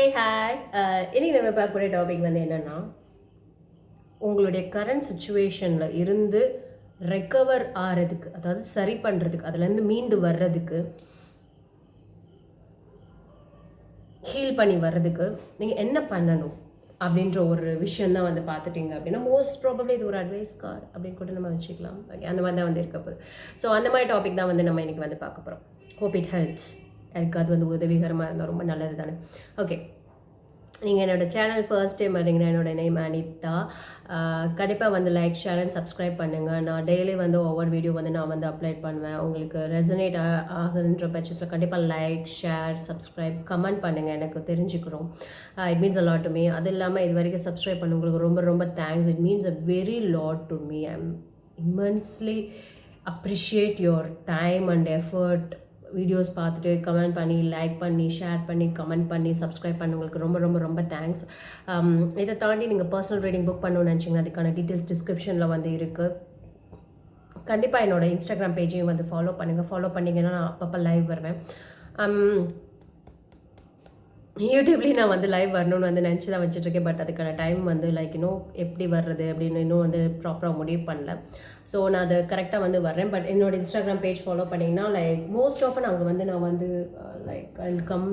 Hi இன்றைக்கி நம்ம பார்க்கக்கூடிய டாபிக் வந்து என்னென்னா உங்களுடைய கரண்ட் சுச்சுவேஷனில் இருந்து ரெக்கவர் ஆகிறதுக்கு, அதாவது சரி பண்ணுறதுக்கு, அதுலேருந்து மீண்டு வர்றதுக்கு, ஹீல் பண்ணி வர்றதுக்கு நீங்கள் என்ன பண்ணணும் அப்படின்ற ஒரு விஷயந்தான் வந்து பார்த்துட்டிங்க அப்படின்னா மோஸ்ட் ப்ராபப்ளி இது ஒரு அட்வைஸ் கார்டு அப்படின்னு கூட நம்ம வச்சுக்கலாம். ஓகே, அந்த மாதிரி தான் வந்து இருக்க போகுது. ஸோ அந்த மாதிரி டாபிக் தான் வந்து நம்ம இன்றைக்கி வந்து பார்க்க போகிறோம். Hope it helps. எனக்கு அது வந்து உதவிகரமாக இருந்தால் ரொம்ப நல்லது தானே. ஓகே, நீங்கள் என்னோடய சேனல் ஃபர்ஸ்ட் டைம் வரீங்கன்னா என்னோடய நேம் அனிதா. கண்டிப்பாக வந்து லைக், ஷேர் அண்ட் சப்ஸ்கிரைப் பண்ணுங்கள். நான் டெய்லி வந்து ஒவ்வொரு வீடியோ வந்து நான் வந்து அப்லோட் பண்ணுவேன். உங்களுக்கு ரெசனேட் ஆகுதுன்ற பட்சத்தில் கண்டிப்பாக லைக், ஷேர், சப்ஸ்கிரைப், கமெண்ட் பண்ணுங்கள். எனக்கு தெரிஞ்சுக்கிறோம். It means a lot to me. அது இல்லாமல் இது வரைக்கும் சப்ஸ்கிரைப் பண்ண உங்களுக்கு ரொம்ப ரொம்ப thanks. It means a very lot to me. I am immensely appreciate your time and effort. Videos பார்த்துட்டு கமெண்ட் பண்ணி, லைக் பண்ணி, ஷேர் பண்ணி, கமெண்ட் பண்ணி, சப்ஸ்கிரைப் பண்ணவங்களுக்கு ரொம்ப ரொம்ப ரொம்ப தேங்க்ஸ். இதை தாண்டி நீங்கள் பர்சனல் ரீடிங் புக் பண்ணணும்னு நினச்சிங்கன்னா அதுக்கான டீட்டெயில்ஸ் டிஸ்கிரிப்ஷனில் வந்து இருக்குது. கண்டிப்பாக என்னோடய இன்ஸ்டாகிராம் பேஜையும் வந்து ஃபாலோ பண்ணுங்கள். ஃபாலோ பண்ணிங்கன்னா நான் அப்பப்போ லைவ் வருவேன். யூடியூப்லேயும் நான் வந்து லைவ் வரணும்னு வந்து நினச்சி தான் வச்சுட்ருக்கேன். பட் அதுக்கான டைம் வந்து லைக் இன்னும் எப்படி வர்றது அப்படின்னு இன்னும் வந்து ப்ராப்பராக முடிவு பண்ணல. ஸோ நான் அது கரெக்டாக வந்து வர்றேன். பட் என்னோடய இன்ஸ்டாகிராம் பேஜ் ஃபாலோ பண்ணிங்கன்னா லைக் மோஸ்ட் ஆஃபன் அங்கே வந்து நான் வந்து like I come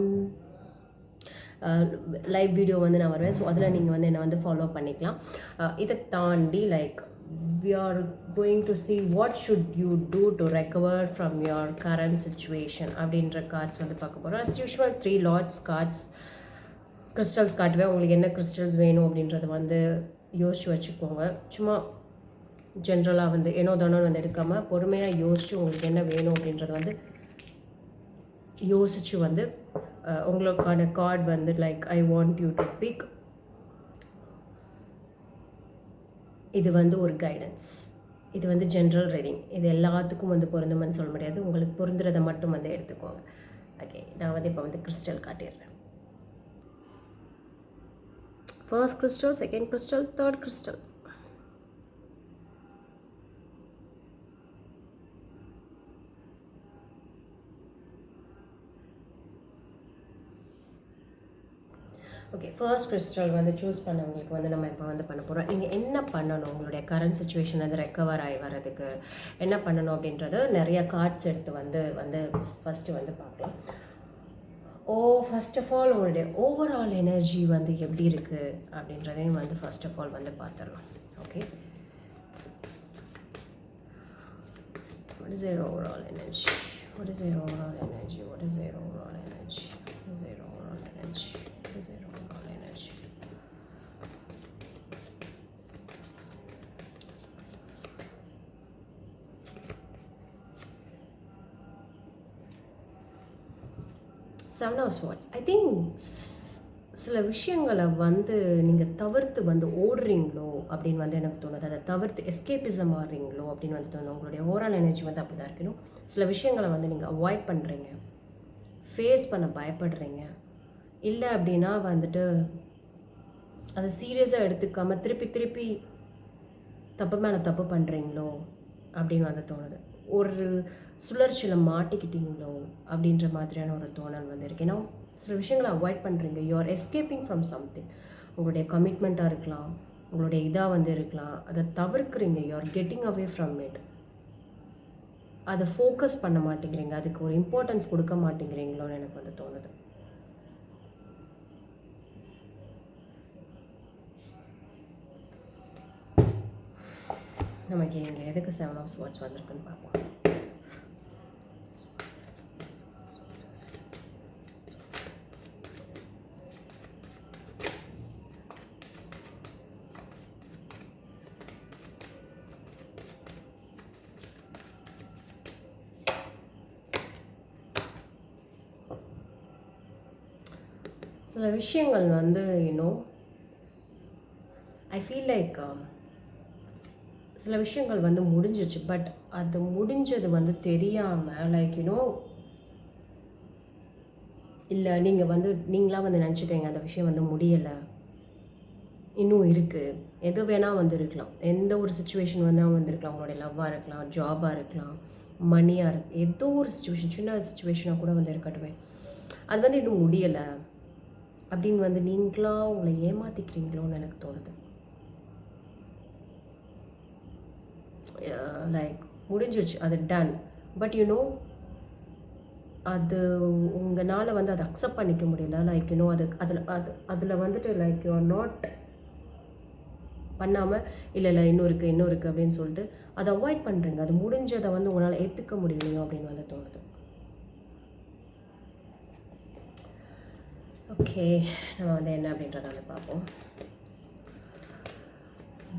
live video வந்து நான் வருவேன். ஸோ அதில் நீங்கள் வந்து என்னை வந்து ஃபாலோ பண்ணிக்கலாம். இதை தாண்டி like we are going to see what should you do to recover from your current situation அப்படின்ற கார்ட்ஸ் வந்து பார்க்க போகிறோம். as usual 3 lots cards crystals காட்டுவேன். உங்களுக்கு என்ன கிறிஸ்டல்ஸ் வேணும் அப்படின்றத வந்து யோசிச்சு வச்சுக்கோங்க. சும்மா ஜென்ரலாக வந்து ஏனோ தானோ வந்து எடுக்காமல் பொறுமையாக யோசித்து உங்களுக்கு என்ன வேணும் அப்படின்றத வந்து யோசித்து வந்து உங்களுக்கான கார்டு வந்து like I want you to pick. இது வந்து ஒரு கைடன்ஸ். இது வந்து ஜென்ரல் ரீடிங். இது எல்லாத்துக்கும் வந்து பொருந்தும்னு சொல்ல முடியாது. உங்களுக்கு பொருந்துறதை மட்டும் வந்து எடுத்துக்கோங்க. ஓகே, நான் வந்து இப்போ வந்து கிறிஸ்டல் காட்டிடுறேன். First crystal, second crystal, third crystal. Okay, first crystal வந்து சூஸ் பண்ணவங்களுக்கு வந்து நம்ம இப்போ வந்து பண்ண போகிறோம். நீங்கள் என்ன பண்ணணும் உங்களுடைய கரண்ட் சுச்சுவேஷன் வந்து ரெக்கவர் ஆகி வர்றதுக்கு என்ன பண்ணணும் அப்படின்றது நிறைய கார்ட்ஸ் எடுத்து வந்து ஃபஸ்ட்டு வந்து பார்க்கலாம். ஃபர்ஸ்ட் ஆஃப் ஆல் உங்களுடைய ஓவரால் எனர்ஜி வந்து எப்படி இருக்குது அப்படின்றதையும் வந்து ஃபர்ஸ்ட் ஆஃப் ஆல் வந்து பார்த்துடலாம். Okay, what is their overall energy? What is their overall energy? What is their overall energy? What is their overall energy? What is their overall energy? Seven of Swords. I think சில விஷயங்களை வந்து நீங்கள் தவிர்த்து வந்து ஓடுறீங்களோ அப்படின்னு வந்து எனக்கு தோணுது. அதை தவிர்த்து எஸ்கேபிசம் ஆடுறீங்களோ அப்படின்னு வந்து தோணும். உங்களுடைய ஓவரால் எனர்ஜி வந்து அப்படி தான் இருக்கணும். சில விஷயங்களை வந்து நீங்கள் அவாய்ட் பண்ணுறீங்க, ஃபேஸ் பண்ண பயப்படுறீங்க. இல்லை அப்படின்னா வந்துட்டு அதை சீரியஸாக எடுத்துக்காமல் திருப்பி திருப்பி தப்பு மேலே தப்பு பண்ணுறீங்களோ அப்படின்னு வந்து தோணுது. ஒரு சுழற்சியில் மாட்டிக்கிட்டீங்களோ அப்படின்ற மாதிரியான ஒரு தோணல் வந்து இருக்கு. ஏன்னா சில விஷயங்களை அவாய்ட் பண்ணுறீங்க. You are escaping from something. உங்களுடைய கமிட்மெண்ட்டாக இருக்கலாம், உங்களுடைய இதாக வந்து இருக்கலாம். அதை தவிர்க்கிறீங்க. You are getting away from it. அதை ஃபோக்கஸ் பண்ண மாட்டேங்கிறீங்க, அதுக்கு ஒரு இம்பார்ட்டன்ஸ் கொடுக்க மாட்டேங்கிறீங்களோன்னு எனக்கு வந்து தோணுது. நமக்கு இங்கே எதுக்கு 7 of Swords வந்திருக்குன்னு பார்ப்போம். சில விஷயங்கள் வந்து ஐ ஃபீல் லைக் சில விஷயங்கள் வந்து முடிஞ்சிச்சு. பட் அது முடிஞ்சது வந்து தெரியாமல் லைக் இல்லை நீங்கள் வந்து நீங்களாக வந்து நினச்சிக்கிறீங்க அந்த விஷயம் வந்து முடியலை, இன்னும் இருக்குது. எது வேணால் வந்து இருக்கலாம். எந்த ஒரு சுச்சுவேஷன் வந்து இருக்கலாம். உங்களுடைய லவ்வாக இருக்கலாம், ஜாபாக இருக்கலாம், மணியாக இருக்கு, ஏதோ ஒரு சுச்சுவேஷன், சின்ன சுச்சுவேஷனாக கூட வந்து இருக்கட்டுமே. அது வந்து இன்னும் முடியலை. அப்படின்னு வந்து நீங்களாக உங்களை ஏமாற்றிக்கிறீங்களோன்னு எனக்கு தோணுது. லைக் முடிஞ்சிருச்சு, அது டன். பட் அது உங்களால் வந்து அதை அக்செப்ட் பண்ணிக்க முடியல. லைக் அதில் வந்துட்டு லைக் யூ ஆர் நாட் பண்ணாமல் இல்லை இன்னும் இருக்குது அப்படின்னு சொல்லிட்டு அதை அவாய்ட் பண்ணுறீங்க. அது முடிஞ்சதை வந்து உங்களால் ஏற்றுக்க முடியலையோ அப்படின்னு வந்து தோணுது. ஓகே, நம்ம வந்து என்ன அப்படின்றத வந்து பார்ப்போம்.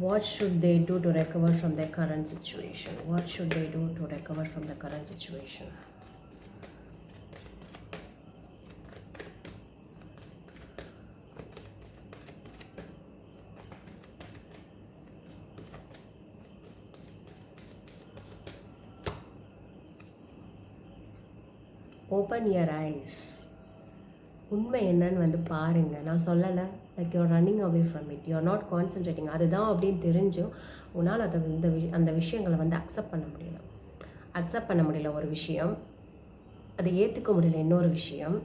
What should they do to recover from their current situation? What should they do to recover from the current situation? Open your eyes. உண்மை என்னன்னு வந்து பாருங்கள். நான் சொல்லலை like you're running away from it, you're not concentrating. அதுதான் அப்படின்னு தெரிஞ்சும் உன்னால் அதை அந்த விஷயங்களை வந்து அக்செப்ட் பண்ண முடியல ஒரு விஷயம், அதை ஏற்றுக்க முடியல இன்னொரு விஷயம்.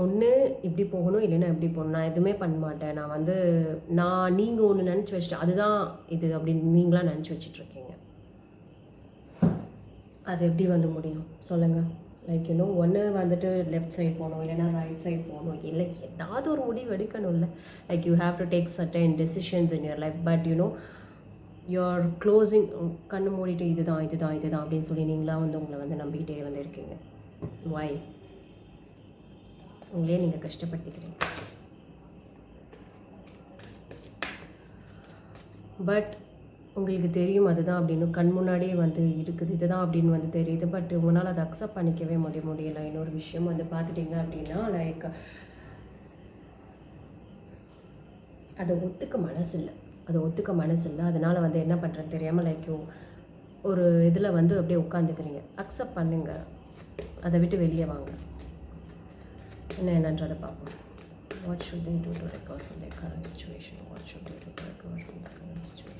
ஒன்று இப்படி போகணும், இல்லைன்னா இப்படி போகணும். நான் எதுவுமே பண்ண மாட்டேன், நீங்கள் ஒன்று நினச்சி வச்சுட்டு அதுதான் இது அப்படின்னு நீங்களாம் நினச்சி வச்சிட்ருக்கீங்க. அது எப்படி வந்து முடியும் சொல்லுங்கள்? லைக் ஒன்று வந்துட்டு லெஃப்ட் சைட் போகணும், இல்லைன்னா ரைட் சைட் போகணும், இல்லை ஏதாவது ஒரு முடிவு எடுக்கணும்ல. Like you have to take certain decisions in your life. But you're closing, கண்ணு மூடிட்டு இதுதான் அப்படின்னு சொல்லி நீங்களாக வந்து உங்களை வந்து நம்பிக்கிட்டே வந்து இருக்கீங்க. வை? உங்களே நீங்கள் கஷ்டப்படுத்திக்கிறீங்க. பட் உங்களுக்கு தெரியும் அதுதான் அப்படின்னு, கண் முன்னாடியே வந்து இருக்குது, இதுதான் அப்படின்னு வந்து தெரியுது. பட் உங்களால் அதை அக்செப்ட் பண்ணிக்கவே முடியலை. இன்னொரு விஷயம் வந்து பார்த்துட்டிங்க அப்படின்னா லைக் அதை ஒத்துக்க மனசு இல்லை. அதனால் வந்து என்ன பண்ணுறது தெரியாமல் லைக் ஒரு இதில் வந்து அப்படியே உட்காந்துக்கிறீங்க. அக்செப்ட் பண்ணுங்கள், அதை விட்டு வெளியே வாங்க. என்னன்றதை பார்ப்போம். What should they do to recover from their current situation? What should they do to recover from the current situation?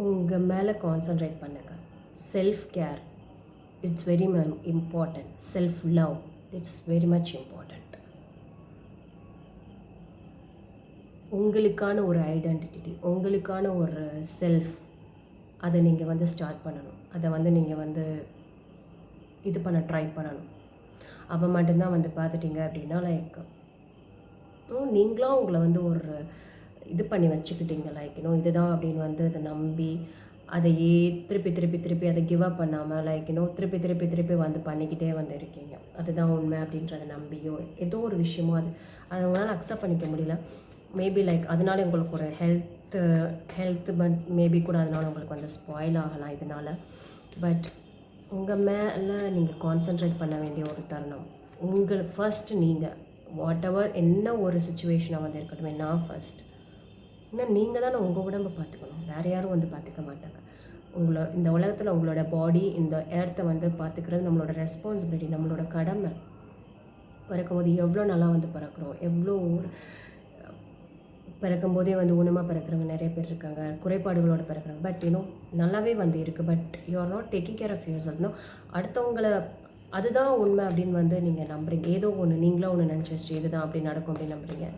உங்கள் மேலே கான்சன்ட்ரேட் பண்ணுங்கள். Self care, it's very important. Self love, it's very much important. உங்களுக்கான ஒரு identity, உங்களுக்கான ஒரு self, அதை நீங்கள் வந்து ஸ்டார்ட் பண்ணணும். அதை வந்து நீங்கள் வந்து இது பண்ண ட்ரை பண்ணணும். அப்போ மட்டும்தான் வந்து பார்த்துட்டிங்க அப்படின்னா லைக் நீங்களாம் உங்களை வந்து ஒரு இது பண்ணி வச்சுக்கிட்டீங்க. லைக் இதுதான் அப்படின்னு வந்து அதை நம்பி அதையே திருப்பி அதை கிவ் அப் பண்ணாமல் லைக் திருப்பி வந்து பண்ணிக்கிட்டே வந்து இருக்கீங்க. அதுதான் உண்மை அப்படின்றத நம்பியோ ஏதோ ஒரு விஷயமோ அது உங்களால் அக்செப்ட் பண்ணிக்க முடியல. மேபி லைக் அதனால உங்களுக்கு ஒரு ஹெல்த் பட் மேபி கூட அதனால உங்களுக்கு வந்து ஸ்பாயில் ஆகலாம் இதனால். பட் உங்கள் மேலே நீங்கள் கான்சன்ட்ரேட் பண்ண வேண்டிய ஒரு தருணம். ஃபர்ஸ்ட் நீங்கள் வாட் எவர் என்ன ஒரு சுச்சுவேஷனாக வந்து இருக்கட்டும், நான் ஃபர்ஸ்ட் நீங்கள் தானே உங்கள் உடம்பை பார்த்துக்கணும். வேறு யாரும் வந்து பார்த்துக்க மாட்டாங்க. இந்த உலகத்தில் உங்களோட பாடி, இந்த எர்த்தை வந்து பார்த்துக்கிறது நம்மளோட ரெஸ்பான்சிபிலிட்டி, நம்மளோட கடமை. பிறக்கும்போது எவ்வளோ நல்லா வந்து பிறக்கிறோம், எவ்வளோ பிறக்கும்போதே வந்து ஊனமாக பிறக்கிறவங்க நிறைய பேர் இருக்காங்க, குறைபாடுகளோடு பிறக்கிறாங்க. பட் நல்லாவே வந்து இருக்குது. But you are not taking care of yourself. அடுத்தவங்களை அதுதான் உண்மை அப்படின்னு வந்து நீங்கள் நம்புறீங்க. ஏதோ ஒன்று நீங்களாக ஒன்று நினச்சி வச்சுட்டு இதுதான் அப்படி நடக்கும் அப்படின்னு நம்புறீங்க.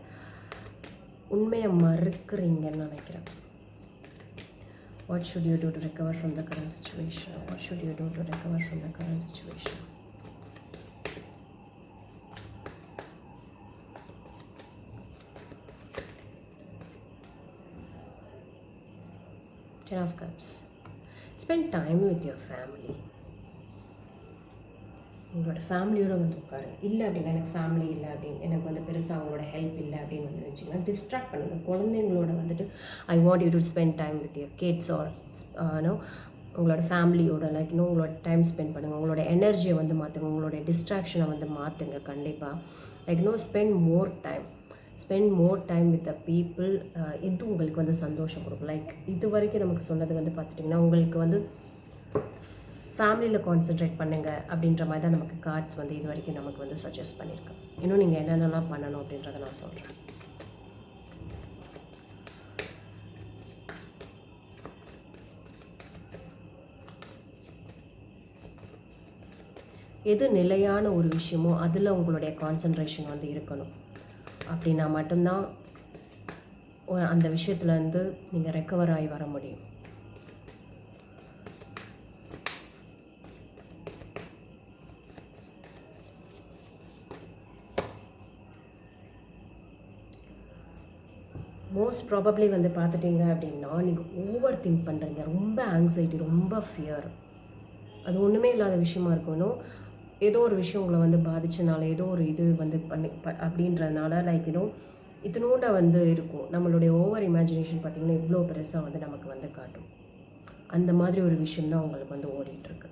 உண்மையை மறுக்கிறீங்கன்னு நினைக்கிறேன். What should you do to recover from the current situation? What should you do to recover from the current situation? Ten of Cups. Spend time with your family. உங்களோட ஃபேமிலியோட வந்து உட்காருங்க. இல்லை அப்படின்னா எனக்கு ஃபேமிலி இல்லை அப்படின்னு, எனக்கு வந்து பெருசாக அவங்களோட ஹெல்ப் இல்லை அப்படின்னு வந்து வச்சுக்கலாம். டிஸ்ட்ராக்ட் பண்ணுங்கள். குழந்தைங்களோட வந்துட்டு I want you to spend time with your kids or உங்களோட ஃபேமிலியோட லைக் உங்களோட டைம் ஸ்பெண்ட் பண்ணுங்கள். உங்களோட எனர்ஜியை வந்து மாற்றுங்க, உங்களோட டிஸ்ட்ராக்ஷனை வந்து மாற்றுங்க. கண்டிப்பாக like spend more time with the people. இது உங்களுக்கு வந்து சந்தோஷம் கொடுக்கும். லைக் இது வரைக்கும் நமக்கு சொன்னது வந்து பார்த்துட்டிங்கன்னா உங்களுக்கு வந்து ஃபேமிலியில் கான்சென்ட்ரேட் பண்ணுங்கள் அப்படின்ற மாதிரி தான் நமக்கு கார்ட்ஸ் வந்து இது வரைக்கும் நமக்கு வந்து சஜஸ்ட் பண்ணியிருக்கேன். இன்னும் நீங்கள் என்னென்னலாம் பண்ணணும் அப்படின்றத நான் சொல்கிறேன். எது நிலையான ஒரு விஷயமோ அதில் உங்களுடைய கான்சன்ட்ரேஷன் வந்து இருக்கணும். அப்படின்னா மட்டும்தான் அந்த விஷயத்துலேருந்து நீங்கள் ரெக்கவர் ஆகி வர முடியும். மோஸ்ட் ப்ராபப்ளி வந்து பார்த்துட்டிங்க அப்படின்னா நீங்கள் ஓவர் திங்க் பண்ணுறீங்க. ரொம்ப ஆங்ஸைட்டி, ரொம்ப ஃபியர். அது ஒன்றுமே இல்லாத விஷயமா இருக்கணும். ஏதோ ஒரு விஷயம் உங்களை வந்து பாதிச்சனால, ஏதோ ஒரு இது வந்து அப்படின்றதுனால லைக் இத்தினோண்ட வந்து இருக்கும். நம்மளுடைய ஓவர் இமேஜினேஷன் பார்த்திங்கன்னா இவ்வளோ பெருசாக வந்து நமக்கு வந்து காட்டும். அந்த மாதிரி ஒரு விஷயம் தான் உங்களுக்கு வந்து ஓடிட்டுருக்கு.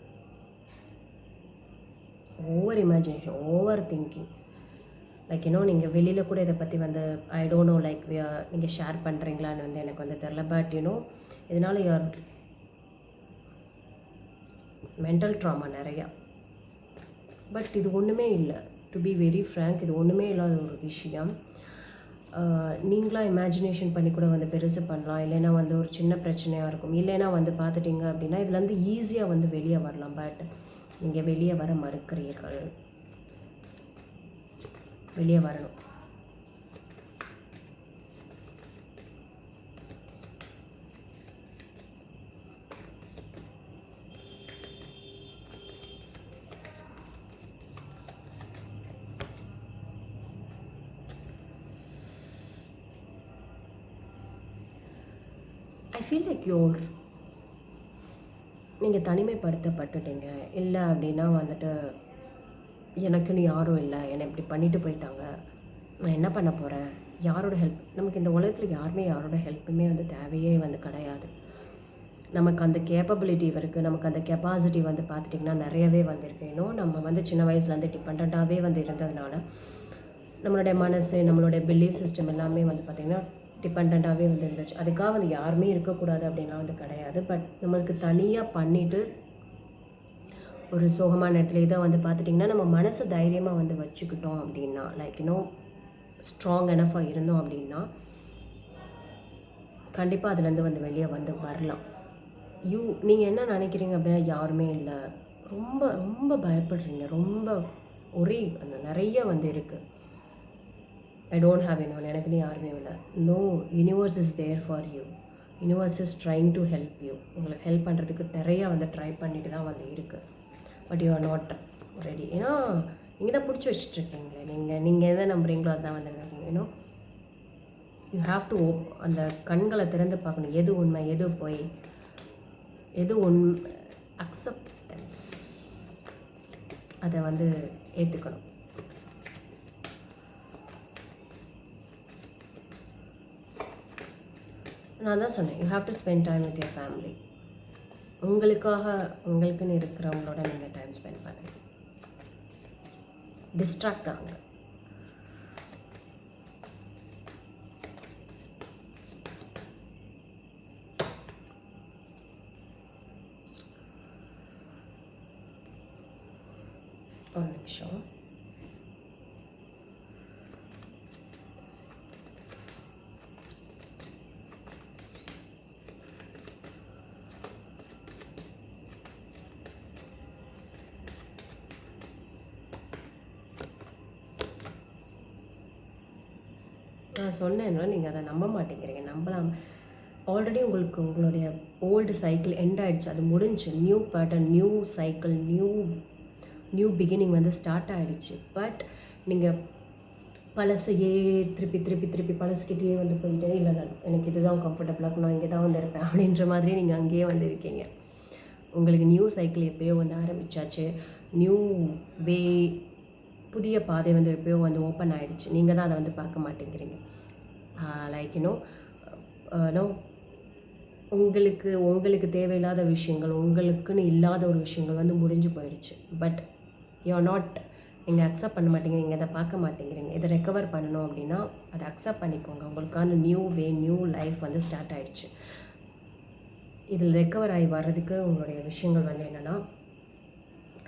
Over imagination, over thinking. Like நீங்கள் வெளியில் கூட இதை பற்றி வந்து ஐ டோன்ட் நோ லைக் நீங்கள் ஷேர் பண்ணுறீங்களான்னு வந்து எனக்கு வந்து தெரில. பட் இதனால் யார் மென்டல் ட்ராமா நிறையா. பட் இது ஒன்றுமே இல்லை. டு பி வெரி ஃப்ரேங்க், இது ஒன்றுமே இல்லாத ஒரு விஷயம். நீங்களாக இமேஜினேஷன் பண்ணி கூட வந்து பெருசு பண்ணலாம். இல்லைன்னா வந்து ஒரு சின்ன பிரச்சனையாக இருக்கும். இல்லைன்னா வந்து பார்த்துட்டிங்க அப்படின்னா இதுலேருந்து ஈஸியாக வந்து வெளியே வரலாம். பட் நீங்கள் வெளியே வர மறுக்கிறீர்கள். வெளியே வரணும். ஐ ஃபீல் லைக் நீங்கள் தனிமைப்படுத்தப்பட்டுட்டீங்க. இல்லை அப்படின்னா வந்துட்டு எனக்குன்னு யாரும் இல்லை, என்னை இப்படி பண்ணிட்டு போயிட்டாங்க, நான் என்ன பண்ண போகிறேன், யாரோட ஹெல்ப். நமக்கு இந்த உலகத்தில் யாரோட ஹெல்ப்புமே வந்து தேவையே வந்து கிடையாது. நமக்கு அந்த கேப்பபிலிட்டி இருக்குது, நமக்கு அந்த கெப்பாசிட்டி வந்து பார்த்துட்டிங்கன்னா நிறையவே வந்துருக்கு. நம்ம வந்து சின்ன வயசுலேருந்து டிபெண்ட்டாகவே வந்து இருந்ததுனால நம்மளுடைய மனசு, நம்மளுடைய பிலீஃப் சிஸ்டம் எல்லாமே வந்து பார்த்திங்கன்னா டிபெண்ட்டாகவே வந்து இருந்துச்சு. அதுக்காக வந்து யாருமே இருக்கக்கூடாது அப்படின்னா வந்து கிடையாது. பட் நம்மளுக்கு தனியாக பண்ணிவிட்டு ஒரு சோகமான இடத்துல இதை வந்து பார்த்துட்டிங்கன்னா நம்ம மனசு தைரியமாக வந்து வச்சுக்கிட்டோம் அப்படின்னா லைக் ஸ்ட்ராங் எனஃபாக இருந்தோம் அப்படின்னா கண்டிப்பாக அதுலேருந்து வந்து வெளியே வந்து வரலாம். நீங்கள் என்ன நினைக்கிறீங்க அப்படின்னா யாருமே இல்லை, ரொம்ப ரொம்ப பயப்படுறீங்க, ரொம்ப ஒரே அந்த நிறைய வந்து இருக்குது. ஐ டோன்ட் ஹாவ் anyone, எனக்குன்னு யாருமே இல்லை. No, universe is there for you. Universe is trying to help you. உங்களுக்கு ஹெல்ப் பண்ணுறதுக்கு நிறையா வந்து ட்ரை பண்ணிட்டு தான் வந்து இருக்குது. But you are not ready. ஏன்னா நீங்கள் தான் பிடிச்சி வச்சுட்ருக்கீங்களே. நீங்கள் எதை நம்புறீங்களோ அதுதான் வந்து நினைக்கிறீங்க. யூ ஹாவ் டு அந்த கண்களை திறந்து பார்க்கணும். எது உண்மை, எது போய், எது அக்செப்டன்ஸ், அதை வந்து ஏற்றுக்கணும். நான் தான் சொன்னேன், you have to spend time with your family. உங்களுக்குன்னு இருக்கிறவங்களோட நீங்கள் டைம் ஸ்பெண்ட் பண்ணுங்க. டிஸ்ட்ராக்ட் ஆகுங்க. ஒரு நிமிஷம். நான் சொன்னேன்னா நீங்கள் அதை நம்ப மாட்டேங்கிறீங்க. நம்பலாம். ஆல்ரெடி உங்களுடைய ஓல்டு சைக்கிள் எண்ட் ஆகிடுச்சு, அது முடிஞ்சு. New pattern, new cycle, new beginning வந்து ஸ்டார்ட் ஆகிடுச்சு. பட் நீங்கள் பழசையே திருப்பி பழசுக்கிட்டே வந்து போயிட்டே இல்லை, எனக்கு இதுதான் கம்ஃபர்டபுளாக இருக்கும், நான் இங்கே தான் வந்து இருப்பேன் அப்படின்ற மாதிரி நீங்கள் அங்கேயே வந்து இருக்கீங்க. உங்களுக்கு நியூ சைக்கிள் எப்போயோ வந்து ஆரம்பித்தாச்சு. நியூ வே, புதிய பாதை வந்து எப்போயோ வந்து ஓப்பன் ஆகிடுச்சு. நீங்கள் தான் அதை வந்து பார்க்க மாட்டேங்கிறீங்க. லைக் உங்களுக்கு தேவையில்லாத விஷயங்கள், உங்களுக்குன்னு இல்லாத ஒரு விஷயங்கள் வந்து முடிஞ்சு போயிடுச்சு. பட் யூ ஆர் நாட், நீங்கள் அக்செப்ட் பண்ண மாட்டேங்கிறீங்க, இதை பார்க்க மாட்டேங்கிறீங்க. இதை ரெக்கவர் பண்ணணும் அப்படின்னா அதை அக்செப்ட் பண்ணிக்கோங்க. உங்களுக்கான நியூ வே, நியூ லைஃப் வந்து ஸ்டார்ட் ஆகிடுச்சு. இதில் ரெக்கவர் ஆகி வர்றதுக்கு உங்களுடைய விஷயங்கள் வந்து என்னென்னா,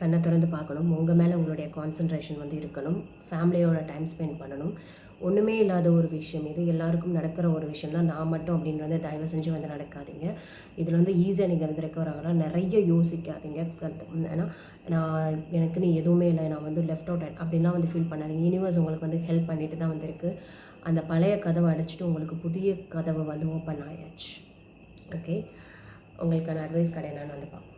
கண்ணை திறந்து பார்க்கணும், உங்கள் மேலே உங்களுடைய கான்சன்ட்ரேஷன் வந்து இருக்கணும், ஃபேமிலியோட டைம் ஸ்பெண்ட் பண்ணணும். ஒன்றுமே இல்லாத ஒரு விஷயம் இது, எல்லாருக்கும் நடக்கிற ஒரு விஷயம் தான், நான் மட்டும் அப்படின்றத தயவு செஞ்சு வந்து நடக்காதீங்க. இதில் வந்து ஈஸியாக நீங்கள் வந்து ரெக்கவர் ஆகலாம். நிறைய யோசிக்காதீங்க. ஏன்னா எனக்குன்னு எதுவுமே இல்லை, நான் வந்து லெஃப்ட் அவுட் அப்படின்லாம் வந்து ஃபீல் பண்ணாதீங்க. யூனிவர்ஸ் உங்களுக்கு வந்து ஹெல்ப் பண்ணிட்டு தான் வந்திருக்கு. அந்த பழைய கதவை அடைச்சிட்டு உங்களுக்கு புதிய கதவை வந்து ஓப்பன் ஆயாச்சு. ஓகே, உங்களுக்கான அட்வைஸ் கடை என்னன்னு வந்து பார்ப்போம்.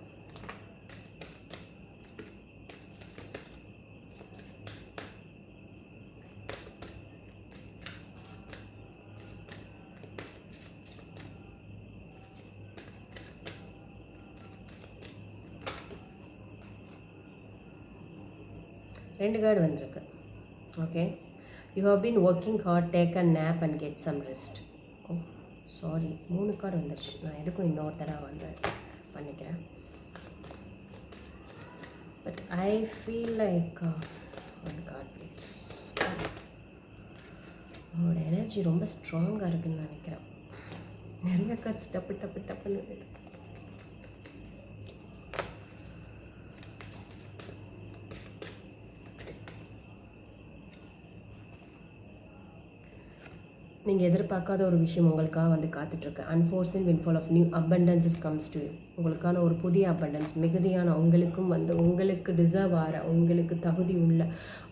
ரெண்டு கார்டு வந்திருக்கு. Okay, you have been working hard, take a nap and get some rest. Oh sorry, 3 card வந்துருச்சு. நான் எதுக்கும் இன்னொரு தடவை வந்து பண்ணிக்கிறேன். But I feel like one card please. உங்களோட எனர்ஜி ரொம்ப ஸ்ட்ராங்காக இருக்குதுன்னு நினைக்கிறேன். நிறைய கார்ட்ஸ் டப்பு டப்பு டப்புன்னு. நீங்கள் எதிர்பார்க்காத ஒரு விஷயம் உங்களுக்காக வந்து காத்துட்ருக்கு. Unforced windfall of new abundances comes to you. உங்களுக்கான ஒரு புதிய அபண்டன்ஸ், மிகுதியான, உங்களுக்கும் வந்து உங்களுக்கு டிசர்வ் ஆகிற, உங்களுக்கு தகுதி உள்ள,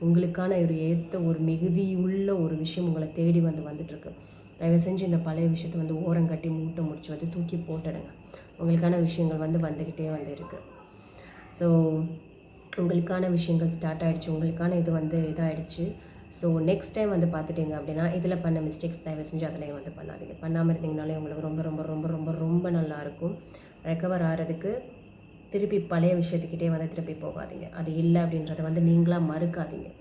உங்களுக்கான ஒரு ஏற்ற ஒரு மிகுதியுள்ள ஒரு விஷயம் உங்களை தேடி வந்து வந்துட்டுருக்கு. தயவு செஞ்சு இந்த பழைய விஷயத்தை வந்து ஓரங்கட்டி மூட்டை முடிச்சு வந்து தூக்கி போட்டுடுங்க. உங்களுக்கான விஷயங்கள் வந்து வந்துக்கிட்டே வந்து இருக்குது. ஸோ உங்களுக்கான விஷயங்கள் ஸ்டார்ட் ஆகிடுச்சு, உங்களுக்கான இது வந்து இதாகிடுச்சு. ஸோ நெக்ஸ்ட் டைம் வந்து பார்த்துட்டிங்க அப்படின்னா இதில் பண்ண மிஸ்டேக்ஸ் தயவு செஞ்சு அதிலையும் வந்து பண்ணாதீங்க. பண்ணாமல் இருந்தீங்கனாலே உங்களுக்கு ரொம்ப ரொம்ப ரொம்ப ரொம்ப ரொம்ப நல்லாயிருக்கும். ரெக்கவர் ஆகிறதுக்கு திருப்பி பழைய விஷயத்துக்கிட்டே வந்து திருப்பி போகாதீங்க. அது இல்லை அப்படின்றத வந்து நீங்களாக மறுக்காதீங்க,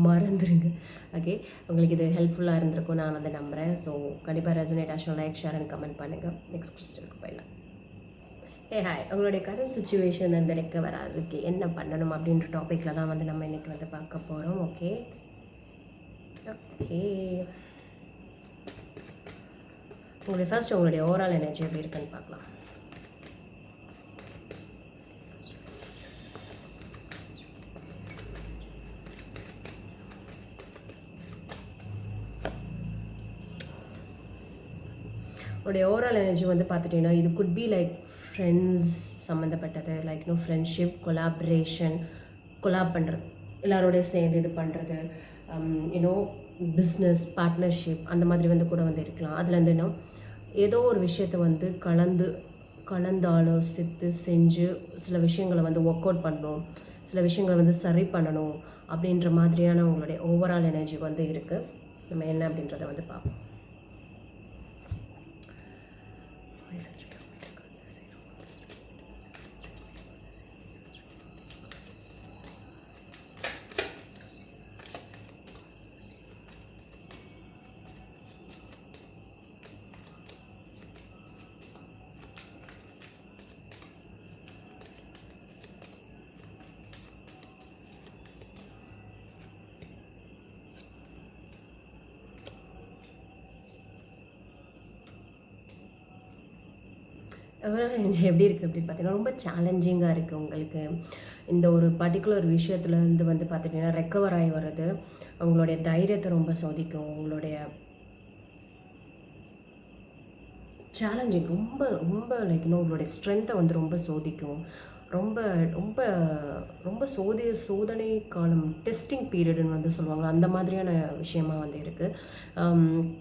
மறந்துடுங்க. ஓகே, உங்களுக்கு இது ஹெல்ப்ஃபுல்லாக இருந்திருக்கும் நான் வந்து நம்புகிறேன். ஸோ கண்டிப்பாக ரெசனேட் ஆஷன் லைக், ஷேர் அண்ட் கமெண்ட் பண்ணுங்கள். நெக்ஸ்ட் கிறிஸ்டலுக்கு போயிடலாம். ஹாய், உங்களுடைய கரண்ட் சுச்சுவேஷன் வந்து ரெக்கவர் ஆகிறதுக்கு என்ன பண்ணணும் அப்படின்ற டாப்பிக்கில் தான் வந்து நம்ம இன்றைக்கி வந்து பார்க்க போகிறோம். ஓகே ஓகே, உங்களுடைய ஃபர்ஸ்ட் உங்களுடைய ஓவரால் எனர்ஜி எப்படி இருக்குன்னு பார்க்கலாம். உங்களுடைய ஓவரால் எனர்ஜி வந்து பார்த்துட்டிங்கன்னா இது குட் பி லைக் ஃப்ரெண்ட்ஸ் சம்மந்தப்பட்டது, லைக் ஃப்ரெண்ட்ஷிப், கொலாபரேஷன், கொலாப் பண்ணுறது, எல்லாரோடைய சேர்ந்து இது பண்ணுறது, பிஸ்னஸ் பார்ட்னர்ஷிப், அந்த மாதிரி வந்து கூட வந்து இருக்கலாம். அதில் வந்து ஏதோ ஒரு விஷயத்தை வந்து கலந்து ஆலோசித்து செஞ்சு சில விஷயங்களை வந்து ஒர்க் அவுட் பண்ணணும், சில விஷயங்களை வந்து சரி பண்ணணும் அப்படின்ற மாதிரியான உங்களுடைய ஓவரால் எனர்ஜி வந்து இருக்குது. நம்ம என்ன அப்படின்றத வந்து பார்ப்போம். ஓவரால் எனர்ஜி எப்படி இருக்குது அப்படின்னு பார்த்தீங்கன்னா ரொம்ப சேலஞ்சிங்காக இருக்குது. உங்களுக்கு இந்த ஒரு பர்டிகுலர் விஷயத்துலேருந்து வந்து பார்த்திங்கன்னா ரெக்கவர் ஆகி வர்றது உங்களுடைய தைரியத்தை ரொம்ப சோதிக்கும். உங்களுடைய சேலஞ்சிங் ரொம்ப ரொம்ப லைக் உங்களுடைய ஸ்ட்ரென்த்தை வந்து ரொம்ப சோதிக்கும். ரொம்ப ரொம்ப ரொம்ப சோதனை காலம், டெஸ்டிங் பீரியடுன்னு வந்து சொல்லுவாங்க, அந்த மாதிரியான விஷயமா வந்து இருக்குது.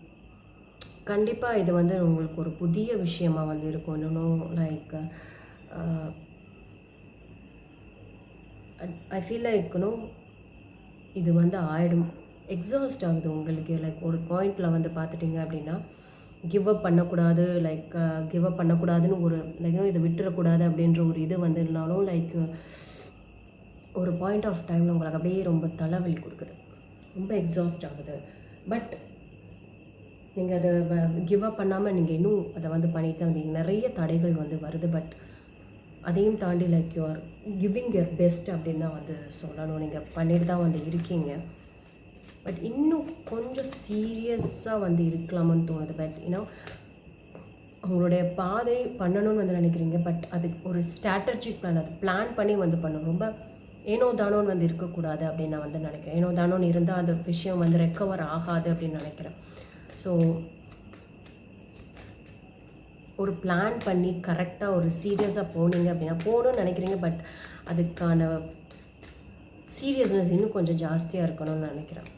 கண்டிப்பாக இது வந்து உங்களுக்கு ஒரு புதிய விஷயமா வந்து இருக்கும். இன்னும் லைக் ஐ ஃபீல் லைக் இது வந்து ஆகிடும், எக்ஸாஸ்ட் ஆகுது உங்களுக்கு. லைக் ஒரு பாயிண்டில் வந்து பார்த்துட்டிங்க அப்படின்னா கிவ் அப் பண்ணக்கூடாது, லைக் கிவ் அப் பண்ணக்கூடாதுன்னு ஒரு லைக் இதை விட்டுறக்கூடாது அப்படின்ற ஒரு இது வந்து இருந்தாலும் லைக் ஒரு பாயிண்ட் ஆஃப் டைமில் உங்களுக்கு அப்படியே ரொம்ப தலைவலி கொடுக்குது, ரொம்ப எக்ஸாஸ்ட் ஆகுது. பட் நீங்கள் அதை கிவ் அப் பண்ணாமல் நீங்கள் இன்னும் அதை வந்து பண்ணிட்டு தான் வந்தீங்க. நிறைய தடைகள் வந்து வருது, பட் அதையும் தாண்டி like you are giving your best அப்படின்னு தான் வந்து சொல்லணும். நீங்கள் பண்ணிட்டு தான் வந்து இருக்கீங்க. பட் இன்னும் கொஞ்சம் சீரியஸாக வந்து இருக்கலாமான்னு தோணுது. பட் உங்களுடைய பாதை பண்ணணும்னு வந்து நினைக்கிறீங்க, பட் அதுக்கு ஒரு ஸ்ட்ராட்டஜிக் பிளான், அது பிளான் பண்ணி வந்து பண்ணணும். ரொம்ப ஏனோ தானோன்னு வந்து இருக்கக்கூடாது அப்படின்னு நான் வந்து நினைக்கிறேன். ஏனோ தானோன்னு இருந்தால் அந்த விஷயம் வந்து ரெக்கவர் ஆகாது அப்படின்னு நினைக்கிறேன். ஸோ ஒரு பிளான் பண்ணி கரெக்டாக ஒரு சீரியஸாக போனீங்க அப்படின்னா போகணும்னு நினைக்கிறீங்க, பட் அதுக்கான சீரியஸ்னஸ் இன்னும் கொஞ்சம் ஜாஸ்தியாக இருக்கணும்னு நினைக்கிறேன்.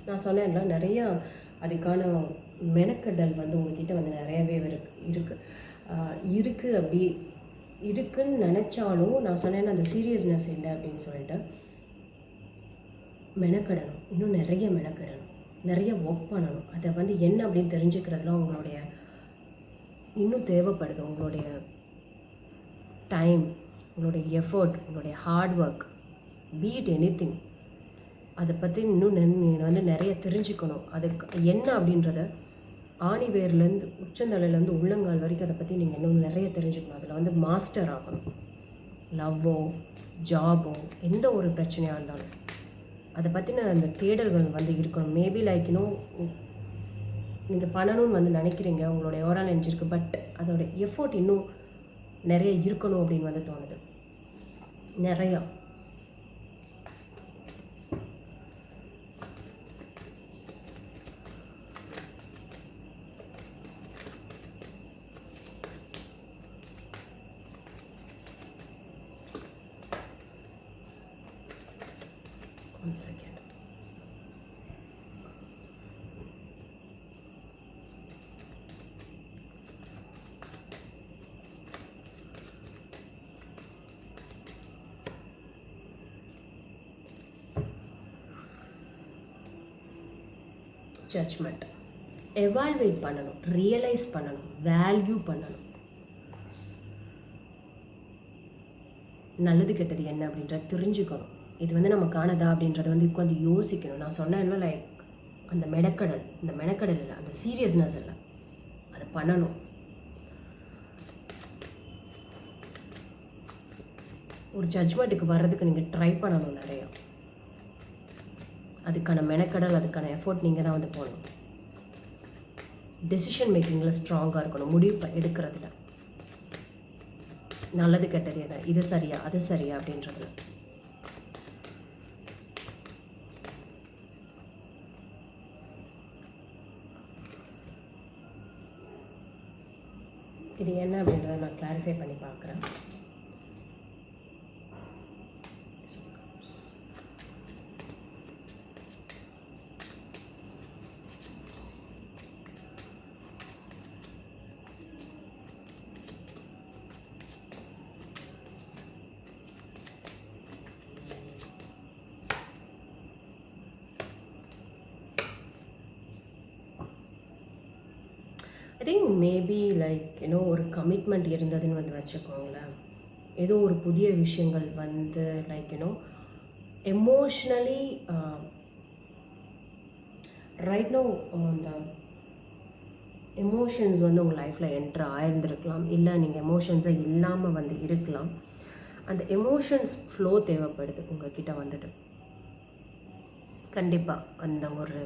நான் சொன்னேன்ல, நிறையா அதுக்கான மெனக்கடல் வந்து உங்ககிட்ட வந்து நிறையவே இருக்குது அப்படி இருக்குன்னு நினச்சாலும், நான் சொன்னேன் அந்த சீரியஸ்னஸ் இல்லை அப்படின்னு சொல்லிட்டு மெனக்கடணும், இன்னும் நிறைய மெனக்கடணும், நிறைய ஒர்க் பண்ணணும். அதை வந்து என்ன அப்படின்னு தெரிஞ்சுக்கிறதுலாம் உங்களுடைய இன்னும் தேவைப்படுது. உங்களுடைய டைம், உங்களுடைய எஃபர்ட், உங்களுடைய ஹார்ட் ஒர்க், பீட் எனிதிங், அதை பற்றி இன்னும் நீங்கள் வந்து நிறைய தெரிஞ்சுக்கணும். அதுக்கு என்ன அப்படின்றத ஆணிவேர்லேருந்து உச்சந்தலையிலேருந்து உள்ளங்கால் வரைக்கும் அதை பற்றி நீங்கள் இன்னும் நிறைய தெரிஞ்சுக்கணும். அதில் வந்து மாஸ்டர் ஆகணும். லவ்வோ ஜாபோ எந்த ஒரு பிரச்சனையாக இருந்தாலும் அதை பற்றின அந்த தேடல்கள் வந்து இருக்கணும். மேபி லைக் இன்னும் நீங்கள் பண்ணணும்னு வந்து நினைக்கிறீங்க, உங்களுடைய ஓவரால் நினச்சிருக்கு, பட் அதோட எஃபோர்ட் இன்னும் நிறைய இருக்கணும் அப்படின்னு வந்து தோணுது. நிறையா one second. ஜட்ஜ்மெண்ட் எவால்வேட் பண்ணணும், ரியலைஸ் பண்ணணும், வேல்யூ பண்ணணும். நல்லது கெட்டது என்ன அப்படின்றத தெரிஞ்சுக்கணும். இது வந்து நமக்கானதா அப்படின்றத வந்து உட்காந்து யோசிக்கணும். நான் சொன்னேன்னா லைக் அந்த மெனக்கடல், இந்த மெனக்கடல் இல்லை, அந்த சீரியஸ்னஸ் இல்லை, அதை பண்ணணும். ஒரு ஜட்ஜ்மெண்ட்டுக்கு வர்றதுக்கு நீங்கள் ட்ரை பண்ணணும் நிறையா. அதுக்கான மெனக்கடல், அதுக்கான எஃபோர்ட் நீங்கள் தான் வந்து போகணும். டெசிஷன் மேக்கிங்கில் ஸ்ட்ராங்காக இருக்கணும். முடிவு எடுக்கிறதுல நல்லது கெட்டது எதை, இது சரியா அது சரியா அப்படின்றதுல. இது என்ன அப்படின்றத நான் கிளாரிஃபை பண்ணி பார்க்குறேன். ஐ திங்க் மேபி லைக் ஒரு கமிட்மெண்ட் இருந்ததுன்னு வந்து வச்சுக்கோங்களேன். ஏதோ ஒரு புதிய விஷயங்கள் வந்து லைக் எமோஷ்னலி ரைட் நோ அந்த எமோஷன்ஸ் வந்து உங்கள் லைஃப்பில் என்ட்ரு ஆயிருந்திருக்கலாம், இல்லை நீங்கள் எமோஷன்ஸை இல்லாமல் வந்து இருக்கலாம். அந்த எமோஷன்ஸ் ஃப்ளோ தேவைப்படுது உங்ககிட்ட வந்துட்டு. கண்டிப்பாக அந்த ஒரு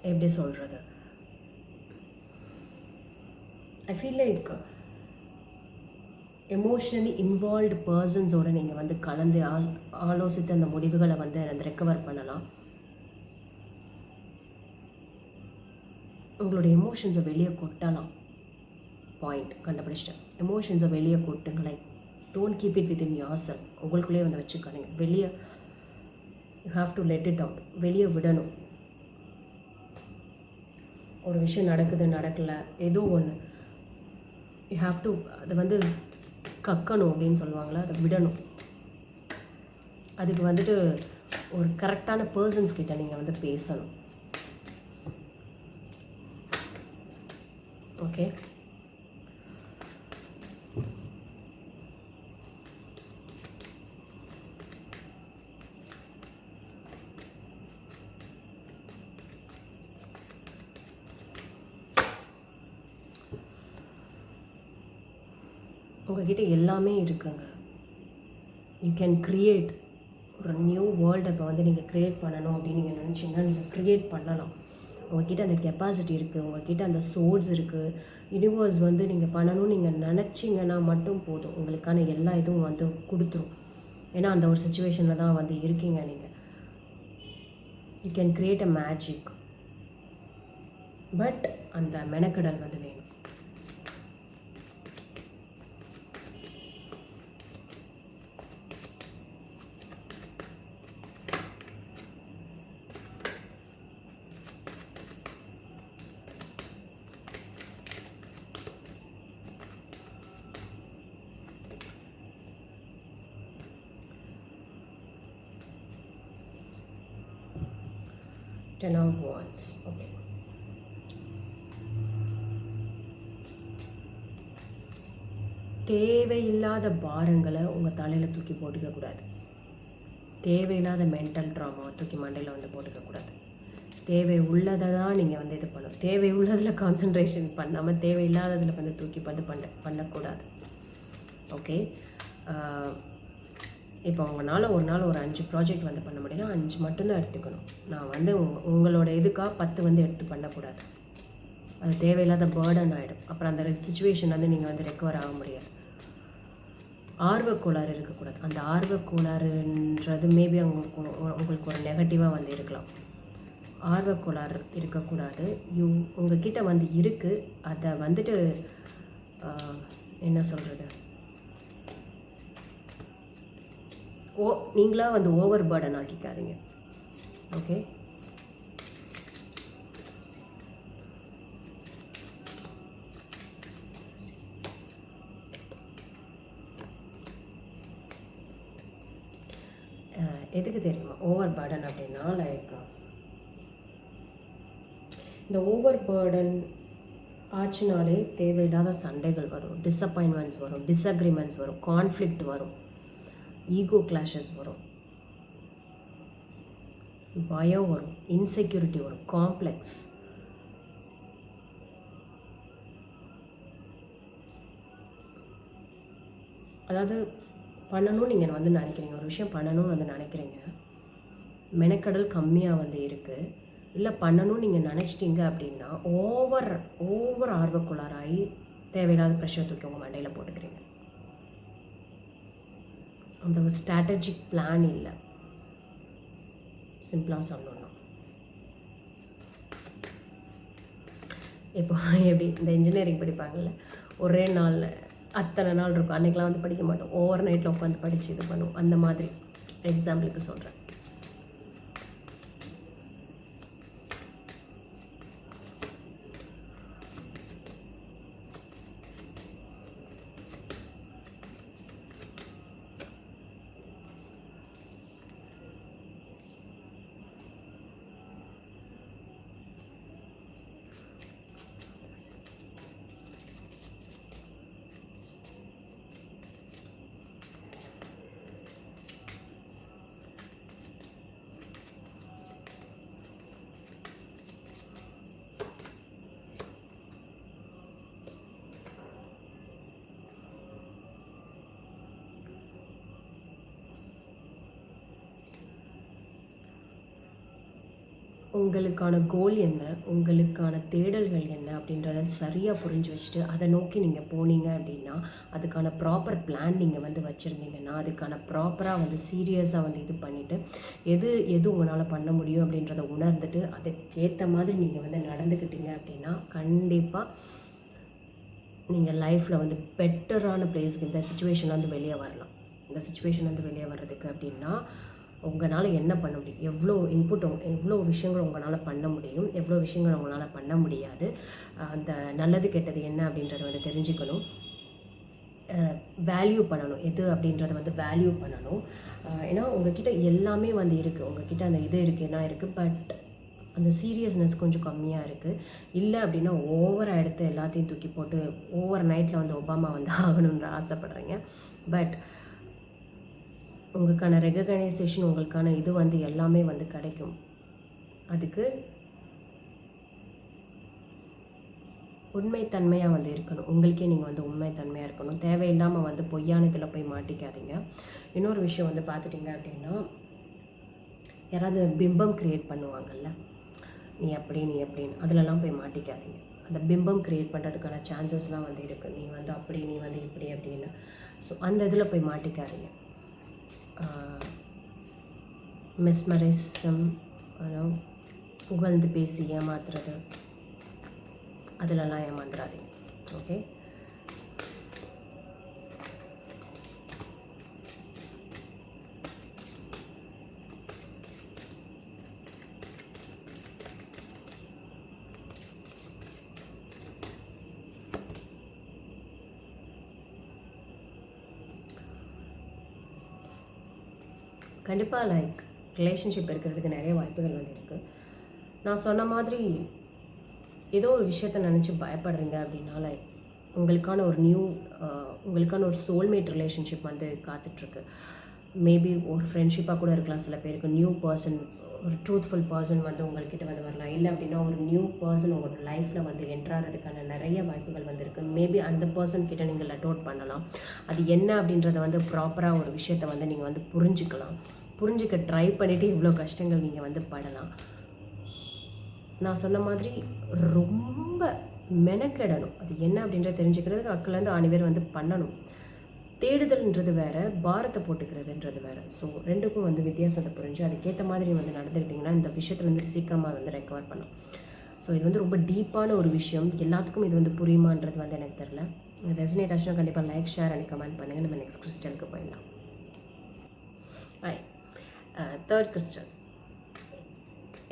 எப்படி சொல்கிறது, I feel like emotionally involved பர்சன்ஸோடு நீங்கள் வந்து கலந்து ஆலோசித்து அந்த முடிவுகளை வந்து அந்த ரெக்கவர் பண்ணலாம். உங்களுடைய எமோஷன்ஸை வெளியே கொட்டலாம். பாயிண்ட் கண்டுபிடிச்சிட்டேன். எமோஷன்ஸை வெளியே கொட்டுங்க. Like don't keep it within yourself. உங்களுக்குள்ளேயே வந்து வச்சுக்காதீங்க. வெளியே you have to let it out. வெளியே விடணும். ஒரு விஷயம் நடக்குது, நடக்கலை, ஏதோ ஒன்று யூ ஹாவ் டு அதை வந்து கக்கணும் அப்படின்னு சொல்லுவாங்களா, அதை விடணும். அதுக்கு வந்துட்டு ஒரு கரெக்டான பர்சன்ஸ் கிட்ட நீங்கள் வந்து பேசணும். ஓகே, உங்ககிட்ட எல்லாமே இருக்குங்க. யூ கேன் க்ரியேட் ஒரு நியூ வேர்ல்டை இப்போ வந்து நீங்கள் க்ரியேட் பண்ணணும் அப்படின்னு நீங்கள் நினச்சிங்கன்னா நீங்கள் க்ரியேட் பண்ணலாம். உங்கள்கிட்ட அந்த கெப்பாசிட்டி இருக்குது, உங்கள்கிட்ட அந்த சோர்ஸ் இருக்குது, யூனிவர்ஸ் வந்து நீங்கள் பண்ணணும்னு நீங்கள் நினச்சிங்கன்னா மட்டும் போதும், உங்களுக்கான எல்லா இதுவும் வந்து கொடுத்துரும். ஏன்னா அந்த ஒரு சுச்சுவேஷனில் தான் வந்து இருக்கீங்க நீங்கள். You can create a magic, but அந்த மெனக்கடல் வந்து வேணும். Ten of Wands. Okay. தேவையில்லாத பாரங்களை உங்கள் தலையில் தூக்கி போட்டுக்கக்கூடாது. தேவையில்லாத மென்டல் ட்ராமாவை தூக்கி மண்டையில் வந்து போட்டுக்கக்கூடாது. தேவை உள்ளதை தான் நீங்கள் வந்து இது பண்ணணும். தேவை உள்ளதில் கான்சன்ட்ரேஷன் பண்ணாமல் தேவையில்லாததில் வந்து தூக்கி வந்து பண்ணக்கூடாது. ஓகே. இப்போ உங்களால் ஒரு நாள் ஒரு 5 ப்ராஜெக்ட் வந்து பண்ண முடியும்னா 5 மட்டும்தான் எடுத்துக்கணும். நான் வந்து உங்களோட இதுக்காக 10 வந்து எடுத்து பண்ணக்கூடாது. அது தேவையில்லாத பேர்டன் ஆகிடும். அப்புறம் அந்த சுச்சுவேஷன் வந்து நீங்கள் வந்து ரெக்கவர் ஆக முடியாது. ஆர்வக்கோளாறு இருக்கக்கூடாது. அந்த ஆர்வக்கோளாறுன்றது மேபி உங்களுக்கு ஒரு நெகட்டிவாக வந்து இருக்கலாம். ஆர்வக்கோளாறு இருக்கக்கூடாது. உங்ககிட்ட வந்து இருக்குது, அதை வந்துட்டு என்ன சொல்கிறது, நீங்களாக வந்து ஓவர் பர்டன் ஆக்கிக்காதீங்க. ஓகே. எதுக்கு தெரியுமா ஓவர் பர்டன் அப்படின்னா, லைக் இந்த ஓவர் பர்டன் ஆச்சுனாலே தேவையில்லாத சண்டைகள் வரும், டிஸப்பாயின்மெண்ட்ஸ் வரும், டிஸ்அக்ரிமெண்ட்ஸ் வரும், கான்ஃப்ளிக்ட் வரும், ஈகோ கிளாஷஸ் வரும், பயம் வரும், இன்செக்யூரிட்டி வரும், காம்ப்ளெக்ஸ். அதாவது பண்ணணும்னு நீங்கள் வந்து நினைக்கிறீங்க, ஒரு விஷயம் பண்ணணும்னு வந்து நினைக்கிறீங்க, மெனக்கடல் கம்மியாக வந்து இருக்குது, இல்லை பண்ணணும்னு நீங்கள் நினச்சிட்டிங்க அப்படின்னா ஓவர் ஆர்வக்குள்ளாராகி தேவையில்லாத ப்ரெஷர் தூக்கி உங்கள் மண்டையில் போட்டுக்கிறீங்க. அந்த ஒரு ஸ்ட்ராட்டஜிக் பிளான் இல்லை. சிம்பிளாக சொல்லணும்னா இப்போ எப்படி இந்த இன்ஜினியரிங் படிப்பாங்கள்ல, ஒரே நாளில் அத்தனை நாள் இருக்கும், அன்றைக்கெலாம் வந்து படிக்க மாட்டோம், ஓவர் நைட்டில் உட்காந்து படித்து இது பண்ணுவோம். அந்த மாதிரி எக்ஸாம்பிளுக்கு சொல்கிறேன். உங்களுக்கான கோல் என்ன, உங்களுக்கான தேடல்கள் என்ன அப்படின்றத சரியாக புரிஞ்சு வச்சுட்டு அதை நோக்கி நீங்கள் போனீங்க அப்படின்னா, அதுக்கான ப்ராப்பர் பிளான் நீங்கள் வந்து வச்சுருந்தீங்கன்னா, அதுக்கான ப்ராப்பராக வந்து சீரியஸாக வந்து இது பண்ணிவிட்டு எது உங்களால் பண்ண முடியும் அப்படின்றத உணர்ந்துட்டு அதுக்கேற்ற மாதிரி நீங்கள் வந்து நடந்துக்கிட்டீங்க அப்படின்னா, கண்டிப்பாக நீங்கள் லைஃப்பில் வந்து பெட்டரான பிளேஸுக்கு இந்த சுச்சுவேஷனில் வந்து வெளியே வரலாம். இந்த சுச்சுவேஷன் வந்து வெளியே வர்றதுக்கு அப்படின்னா உங்களால் என்ன பண்ண முடியும், எவ்வளோ விஷயங்கள் உங்களால் பண்ண முடியும், எவ்வளோ விஷயங்கள் உங்களால் பண்ண முடியாது, அந்த நல்லது கெட்டது என்ன அப்படின்றத வந்து தெரிஞ்சுக்கணும், வேல்யூ பண்ணணும், எது அப்படின்றத வந்து வேல்யூ பண்ணணும். ஏன்னா உங்ககிட்ட எல்லாமே வந்து இருக்குது, உங்ககிட்ட அந்த இது இருக்குன்னா இருக்குது, பட் அந்த சீரியஸ்னஸ் கொஞ்சம் கம்மியாக இருக்குது. இல்லை அப்படின்னா ஓவராக எடுத்து எல்லாத்தையும் தூக்கி போட்டு ஓவர் நைட்டில் வந்து ஒபாமா வந்து ஆகணுன்ற ஆசைப்படுறீங்க. பட் உங்களுக்கான ரெகக்னைசேஷன், உங்களுக்கான இது வந்து எல்லாமே வந்து கிடைக்கும். அதுக்கு உண்மைத்தன்மையாக வந்து இருக்கணும், உங்களுக்கே நீங்கள் வந்து உண்மைத்தன்மையாக இருக்கணும். தேவையில்லாமல் வந்து பொய்யானதில் போய் மாட்டிக்காதீங்க. இன்னொரு விஷயம் வந்து பார்த்துட்டிங்க அப்படின்னா, யாராவது பிம்பம் க்ரியேட் பண்ணுவாங்கள்ல, நீ அப்படின்னு அதிலெல்லாம் போய் மாட்டிக்காதீங்க. அந்த பிம்பம் க்ரியேட் பண்ணுறதுக்கான சான்சஸ்லாம் வந்து இருக்குது. நீ வந்து அப்படி, நீ வந்து இப்படி அப்படின்னு. ஸோ அந்த இதில் போய் மாட்டிக்காதீங்க. மெஸ்மரிசம், புகழ்ந்து பேசி ஏமாத்துறது, அதிலெல்லாம் ஏமாந்துடாதீங்க. ஓகே, கண்டிப்பாக லைக் ரிலேஷன்ஷிப் இருக்கிறதுக்கு நிறைய வாய்ப்புகள் வந்து இருக்குது. நான் சொன்ன மாதிரி ஏதோ ஒரு விஷயத்த நினச்சி பயப்படுறீங்க அப்படின்னா, லைக் உங்களுக்கான ஒரு சோல்மேட் ரிலேஷன்ஷிப் வந்து காத்துட்ருக்கு. மேபி ஒரு ஃப்ரெண்ட்ஷிப்பாக கூட இருக்கலாம். சில பேருக்கு நியூ பர்சன், ஒரு ட்ரூத்ஃபுல் பர்சன் வந்து உங்கள்கிட்ட வந்து வரலாம். இல்லை அப்படின்னா ஒரு நியூ பர்சன் உங்களோட லைஃப்பில் வந்து என்ட்ராகிறதுக்கான நிறைய வாய்ப்புகள் வந்து இருக்குது. மேபி அந்த பர்சன் கிட்ட நீங்கள் லெட் அவுட் பண்ணலாம். அது என்ன அப்படின்றத வந்து ப்ராப்பராக ஒரு விஷயத்தை வந்து நீங்கள் வந்து புரிஞ்சிக்க ட்ரை பண்ணிவிட்டு இவ்வளோ கஷ்டங்கள் நீங்கள் வந்து படலாம். நான் சொன்ன மாதிரி ரொம்ப மெனக்கெடணும். அது என்ன அப்படின்றத தெரிஞ்சுக்கிறதுக்கு அக்கிலேருந்து 6 பேர் வந்து பண்ணணும். தேடுதல்ன்றது வேறு, பாரத்தை போட்டுக்கிறதுன்றது வேறு. ஸோ ரெண்டுக்கும் வந்து வித்தியாசத்தை புரிஞ்சு அதுக்கேற்ற மாதிரி வந்து நடந்துக்கிட்டிங்கன்னா இந்த விஷயத்துலேருந்து சீக்கிரமாக வந்து ரெக்கவர் பண்ணும். ஸோ இது வந்து ரொம்ப டீப்பான ஒரு விஷயம். எல்லாத்துக்கும் இது வந்து புரியுமான்றது வந்து எனக்கு தெரில. ரெசனேட் ஆச்சுன்னா கண்டிப்பாக லைக், ஷேர் அண்ட் கமெண்ட் பண்ணுங்கள். நம்ம நெக்ஸ்ட் கிறிஸ்டலுக்கு போயிடலாம். Third crystal.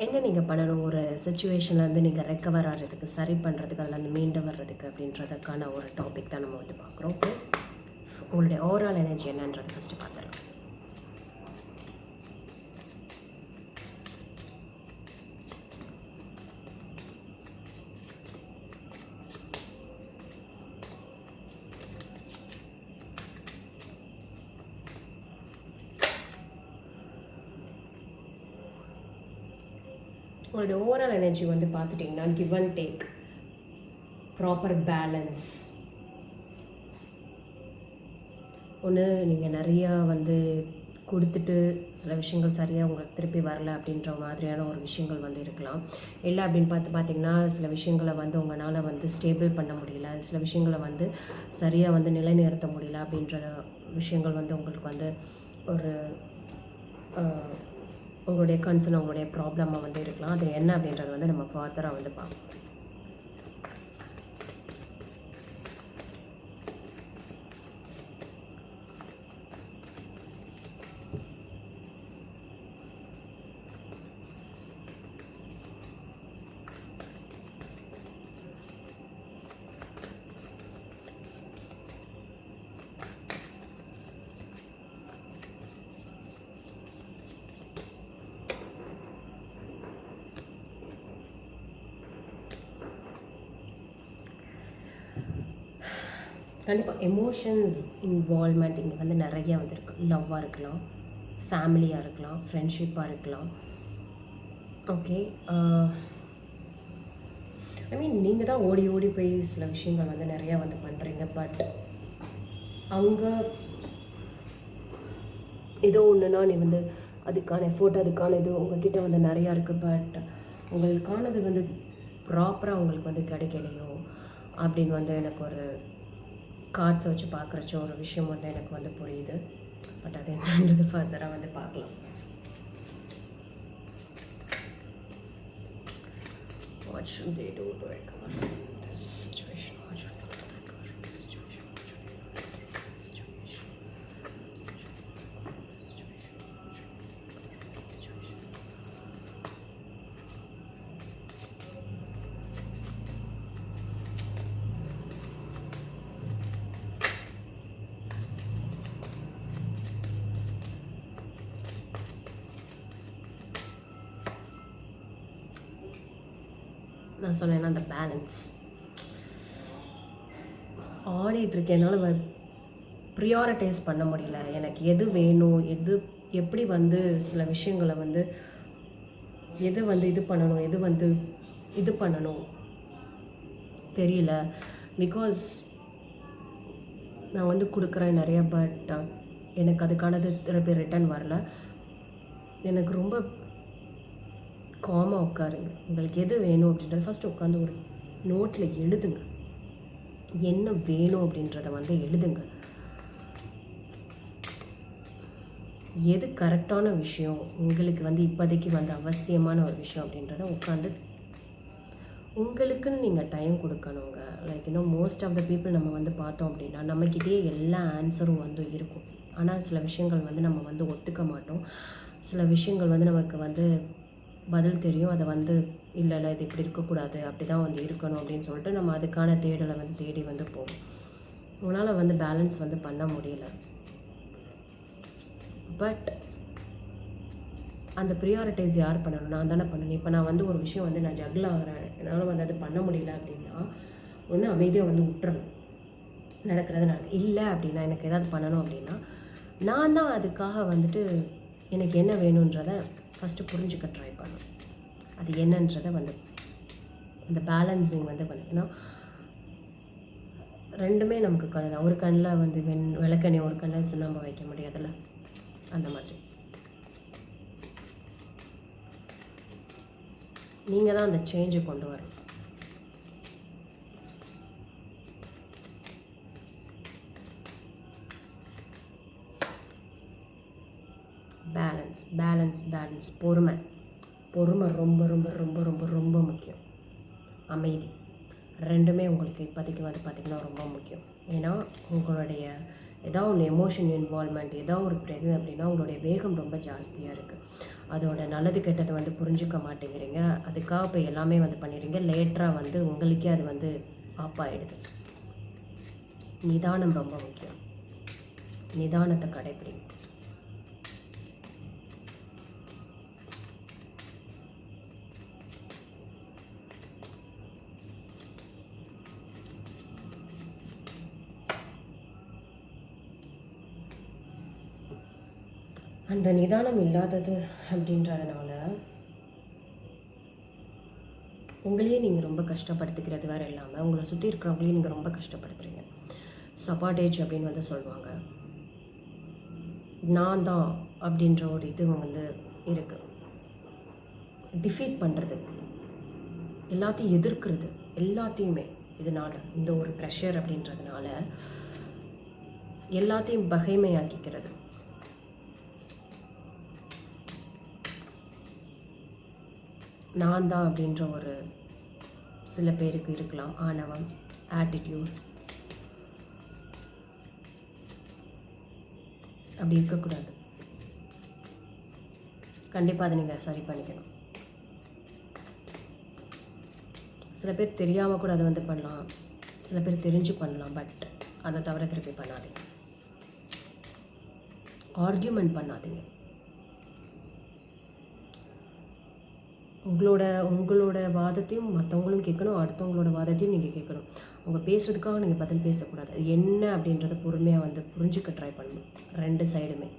என்ன நீங்கள் பண்ணணும் ஒரு சுச்சுவேஷன்லேருந்து நீங்கள் ரெக்கவர் ஆகிறதுக்கு, சரி பண்ணுறதுக்கு, அதில் மீண்டு வர்றதுக்கு அப்படின்றதுக்கான ஒரு டாபிக் தான் நம்ம வந்து பார்க்குறோம். ஓகே, உங்களுடைய ஓவரால் எனர்ஜி என்னன்றது ஃபஸ்ட்டு பார்த்துடலாம். உங்களுடைய ஓவரால் எனர்ஜி வந்து பார்த்துட்டிங்கன்னா give and take, proper balance. ஒன்று நீங்கள் நிறையா வந்து கொடுத்துட்டு சில விஷயங்கள் சரியாக உங்களுக்கு திருப்பி வரல அப்படின்ற மாதிரியான ஒரு விஷயங்கள் வந்து இருக்கலாம். இல்லை அப்படின்னு பார்த்தீங்கன்னா சில விஷயங்களை வந்து உங்களால் வந்து ஸ்டேபிள் பண்ண முடியல, சில விஷயங்களை வந்து சரியாக வந்து நிலைநிறுத்த முடியல அப்படின்ற விஷயங்கள் வந்து உங்களுக்கு வந்து ஒரு உங்களுடைய கன்சர்ன், உங்களுடைய ப்ராப்ளமாக வந்து இருக்கலாம். அது என்ன அப்படின்றது வந்து நம்ம ஃபர்தராக வந்து பார்ப்போம். கண்டிப்பாக எமோஷன்ஸ் இன்வால்வ்மெண்ட் இங்கே வந்து நிறையா வந்துருக்கு. லவ்வாக இருக்கலாம், ஃபேமிலியாக இருக்கலாம், ஃப்ரெண்ட்ஷிப்பாக இருக்கலாம். ஓகே, ஐ மீன் நீங்கள் தான் ஓடி ஓடி போய் சில விஷயங்கள் வந்து நிறையா வந்து பண்ணுறீங்க. பட் அவங்க ஏதோ ஒன்றுனா நீ வந்து அதுக்கான எஃபோர்ட், அதுக்கான இது உங்கள்கிட்ட வந்து நிறையா இருக்குது. பட் உங்களுக்கானது வந்து ப்ராப்பராக உங்களுக்கு வந்து கிடைக்கலையோ அப்படின்னு வந்து எனக்கு ஒரு கார்ட்ஸை வச்சு பார்க்குறச்ச ஒரு விஷயம் வந்து எனக்கு வந்து புரியுது. பட் அது என்னன்றது ஃபர்தராக வந்து பார்க்கலாம். What should they do to recover from this situation? What should they do to recover from this situation? What should they do to recover from this situation? நான் சொன்னேன்னா அந்த பேலன்ஸ் ஆடிட்டுருக்கேன். என்னால் ப்ரியாரிட்டைஸ் பண்ண முடியல. எனக்கு எது வேணும், எப்படி வந்து சில விஷயங்களை வந்து எது வந்து இது பண்ணணும், எது வந்து இது பண்ணணும் தெரியல. பிகாஸ் நான் வந்து கொடுக்குறேன் நிறையா, பட் எனக்கு அதுக்கானது திருப்பி ரிட்டர்ன் வரல. எனக்கு ரொம்ப காமாக உட்காருங்க. உங்களுக்கு எது வேணும் அப்படின்றது ஃபஸ்ட்டு உட்காந்து ஒரு நோட்டில் எழுதுங்க. என்ன வேணும் அப்படின்றத வந்து எழுதுங்க. எது கரெக்டான விஷயம் உங்களுக்கு வந்து இப்போதைக்கு வந்து அவசியமான ஒரு விஷயம் அப்படின்றத உட்காந்து உங்களுக்குன்னு நீங்கள் டைம் கொடுக்கணுங்க. லைக் இன்னும் மோஸ்ட் ஆஃப் த பீப்புள் நம்ம வந்து பார்த்தோம் அப்படின்னா நம்மக்கிட்டேயே எல்லா ஆன்சரும் வந்து இருக்கும். ஆனால் சில விஷயங்கள் வந்து நம்ம வந்து ஒத்துக்க மாட்டோம். சில விஷயங்கள் வந்து நமக்கு வந்து பதில் தெரியும். அதை வந்து இல்லை இல்லை இது இப்படி இருக்கக்கூடாது, அப்படி தான் வந்து இருக்கணும் அப்படின்னு சொல்லிட்டு நம்ம அதுக்கான தேடலை வந்து தேடி வந்து போவோம். உங்களால் வந்து பேலன்ஸ் வந்து பண்ண முடியல. பட் அந்த ப்ரியாரிட்டைஸ் யார் பண்ணணும்? நான் தானே பண்ணணும். இப்போ நான் வந்து ஒரு விஷயம் வந்து நான் ஜகிள் ஆகிறேன், என்னால் வந்து அது பண்ண முடியல அப்படின்னா ஒன்று அமைதியாக வந்து விட்டுறணும். நடக்கிறது நடக்கு. இல்லை அப்படின்னா எனக்கு ஏதாவது பண்ணணும் அப்படின்னா நான் தான் அதுக்காக வந்துட்டு எனக்கு என்ன வேணுன்றதை ஃபஸ்ட்டு புரிஞ்சுக்க ட்ரை பண்ணணும். அது என்னன்றதை வந்து அந்த பேலன்ஸிங் வந்து பண்ணிங்கன்னா ரெண்டுமே நமக்கு கண்ணு. ஒரு கண்ணில் வந்து விளக்கெண்ணெய், ஒரு கண்ணில் சுண்ணாம்பு வைக்க முடியாதுல்ல, அந்த மாதிரி நீங்கள் தான் அந்த சேஞ்சை கொண்டு வரணும். Balance balance balance. பொறுமை பொறுமை ரொம்ப ரொம்ப ரொம்ப ரொம்ப ரொம்ப முக்கியம். அமைதி ரெண்டுமே உங்களுக்கு இப்போதைக்கு வந்து பார்த்திங்கன்னா ரொம்ப முக்கியம். ஏன்னா உங்களுடைய ஏதோ ஒன்று எமோஷன் இன்வால்மெண்ட், ஏதோ ஒரு இது அப்படின்னா உங்களுடைய வேகம் ரொம்ப ஜாஸ்தியாக இருக்குது. அதோட நல்லது கெட்டதை வந்து புரிஞ்சுக்க மாட்டேங்கிறீங்க. அதுக்காக இப்போ எல்லாமே வந்து பண்ணிடுறீங்க. லேட்டராக வந்து உங்களுக்கே அது வந்து ஆப் ஆகிடுது. நிதானம் ரொம்ப முக்கியம். நிதானத்தை கடைப்பிடி. அந்த நிதானம் இல்லாதது அப்படின்றதுனால உங்களையே நீங்கள் ரொம்ப கஷ்டப்படுத்திக்கிறது வேறு இல்லாமல் உங்களை சுற்றி இருக்கிறவங்களையும் நீங்கள் ரொம்ப கஷ்டப்படுத்துறீங்க. சபாடேஜ் அப்படின்னு வந்து சொல்லுவாங்க. நான் தான் அப்படின்ற ஒரு இது வந்து இருக்குது. டிஃபீட் பண்ணுறது, எல்லாத்தையும் எதிர்க்கிறது, எல்லாத்தையுமே இதனால் இந்த ஒரு ப்ரெஷர் அப்படின்றதுனால எல்லாத்தையும் பகைமையாக்கிக்கிறது. நான் தான் அப்படின்ற ஒரு சில பேருக்கு இருக்கலாம் ஆணவம், ஆட்டிடியூட். அப்படி இருக்கக்கூடாது. கண்டிப்பாக அதை நீங்கள் சரி பண்ணிக்கணும். சில பேர் தெரியாமல் கூட அதை வந்து பண்ணலாம், சில பேர் தெரிஞ்சு பண்ணலாம். பட் அதை தவிர திருப்பி பண்ணாதீங்க. ஆர்கியூமெண்ட் பண்ணாதீங்க. உங்களோட வாதத்தையும் மற்றவங்களும் கேட்கணும், அடுத்தவங்களோட வாதத்தையும் நீங்கள் கேட்கணும். அவங்க பேசுறதுக்காக நீங்கள் பதில் பேசக்கூடாது. அது என்ன அப்படின்றத பொறுமையாக வந்து புரிஞ்சுக்க ட்ரை பண்ணணும், ரெண்டு சைடுமே.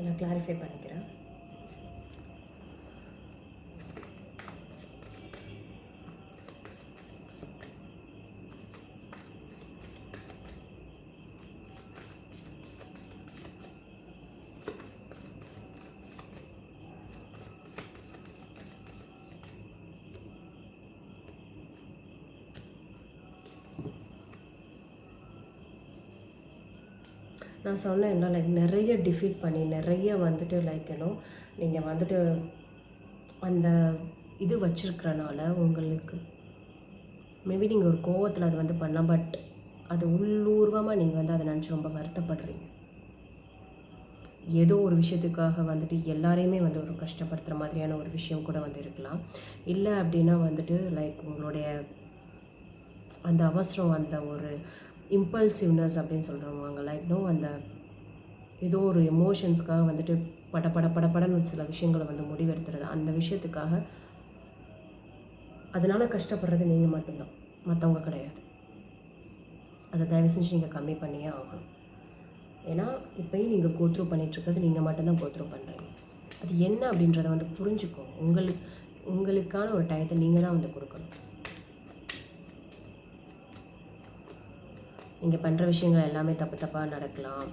நான் கிளாரிஃபை பண்ணிக்கிறேன். நான் சொன்னேன் என்ன, லைக் நிறைய டிஃபீட் பண்ணி நிறைய வந்துட்டு லைக் இன்னும் நீங்கள் வந்துட்டு அந்த இது வச்சுருக்கிறனால உங்களுக்கு மேபி நீங்கள் ஒரு கோவத்தில் அது வந்து பண்ணலாம். பட் அது உள்ளூர்வமாக நீங்கள் வந்து அதை நினச்சி ரொம்ப வருத்தப்படுறீங்க. ஏதோ ஒரு விஷயத்துக்காக வந்துட்டு எல்லாரையுமே வந்து ஒரு கஷ்டப்படுத்துகிற மாதிரியான ஒரு விஷயம் கூட வந்து இருக்கலாம். இல்லை அப்படின்னா வந்துட்டு லைக் உங்களுடைய அந்த அவசரம், அந்த ஒரு இம்பல்சிவ்னஸ் அப்படின்னு சொல்கிறவங்க லைக் அந்த ஏதோ ஒரு எமோஷன்ஸ்க்காக வந்துட்டு படன்னு சில விஷயங்களை வந்து முடிவெடுத்துறது. அந்த விஷயத்துக்காக அதனால் கஷ்டப்படுறது நீங்கள் மட்டும்தான், மற்றவங்க கிடையாது. அதை தயவு செஞ்சு நீங்கள் கம்மி பண்ணியே ஆகணும். ஏன்னா இப்போயும் நீங்கள் கோத்ரூ பண்ணிகிட்ருக்கிறது நீங்கள் மட்டும்தான் கோத்ரூ பண்ணுறீங்க. அது அது என்ன அப்படின்றத வந்து புரிஞ்சுக்கோங்க. உங்களுக்கான ஒரு டயத்தை நீங்கள் தான் வந்து கொடுக்கணும். நீங்கள் பண்ணுற விஷயங்கள் எல்லாமே தப்பாக நடக்கலாம்,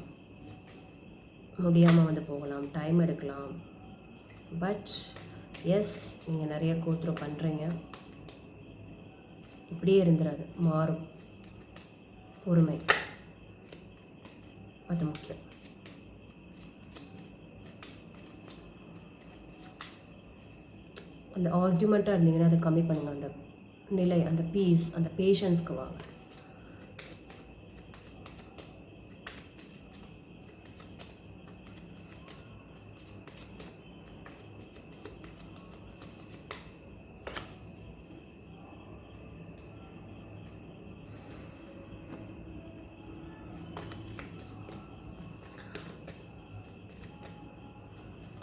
முடியாமல் வந்து போகலாம், டைம் எடுக்கலாம். பட் எஸ், நீங்கள் நிறைய கோத்ரூ பண்ணுறீங்க. இப்படியே இருந்துடாது, மாறும். பொறுமை அது முக்கியம். அந்த ஆர்கியூமெண்ட்டாக இருந்தீங்கன்னா அதை கம்மி பண்ணுங்கள். அந்த நிலை, அந்த பீஸ், அந்த பேஷன்ஸ்க்கு வாங்க.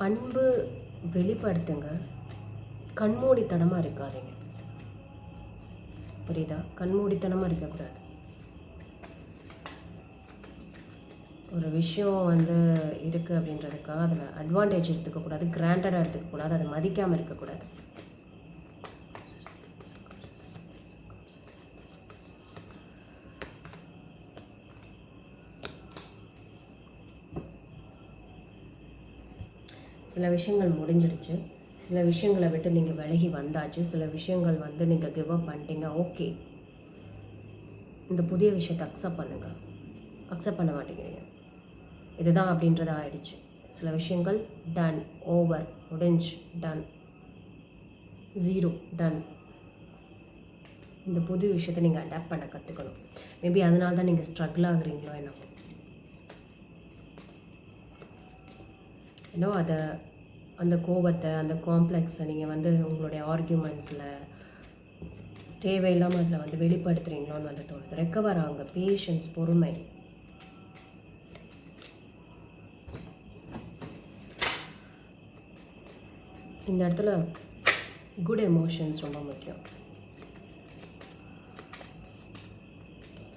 அன்பு வெளிப்படுத்துங்க, கண்மூடித்தனமாக இருக்காதீங்க. புரியுதா? கண்மூடித்தனமாக இருக்கக்கூடாது. ஒரு விஷயம் வந்து இருக்குது அப்படின்றதுக்காக அதில் அட்வான்டேஜ் எடுத்துக்கக்கூடாது, கிராண்டடாக எடுத்துக்கக்கூடாது, அதை மதிக்காமல் இருக்கக்கூடாது. சில விஷயங்கள் முடிஞ்சிடுச்சு, சில விஷயங்களை விட்டு நீங்கள் விலகி வந்தாச்சு, சில விஷயங்கள் வந்து நீங்கள் கிவ் அப் பண்ணிட்டீங்க. ஓகே, இந்த புதிய விஷயத்தை அக்செப்ட் பண்ணுங்கள். அக்செப்ட் பண்ண மாட்டேங்கிறீங்க, இதுதான் அப்படின்றது ஆயிடுச்சு. சில விஷயங்கள் டன், ஓவர், முடிஞ்சு, டன், ஜீரோ, டன். இந்த புது விஷயத்தை நீங்கள் அடாப்ட் பண்ண கற்றுக்கணும். மேபி அதனால தான் நீங்கள் ஸ்ட்ரகிள் ஆகுறீங்களோ என்னமோ. இன்னும் அதை, அந்த கோபத்தை, அந்த காம்ப்ளெக்ஸை நீங்கள் வந்து உங்களுடைய ஆர்கியூமெண்ட்ஸில் தேவையில்லாமல் அதில் வந்து வெளிப்படுத்துகிறீங்களோன்னு வந்து தோணுது. ரெக்கவர் ஆகுங்க. பேஷன்ஸ், பொறுமை. இந்த இடத்துல குட் எமோஷன்ஸ் ரொம்ப முக்கியம்.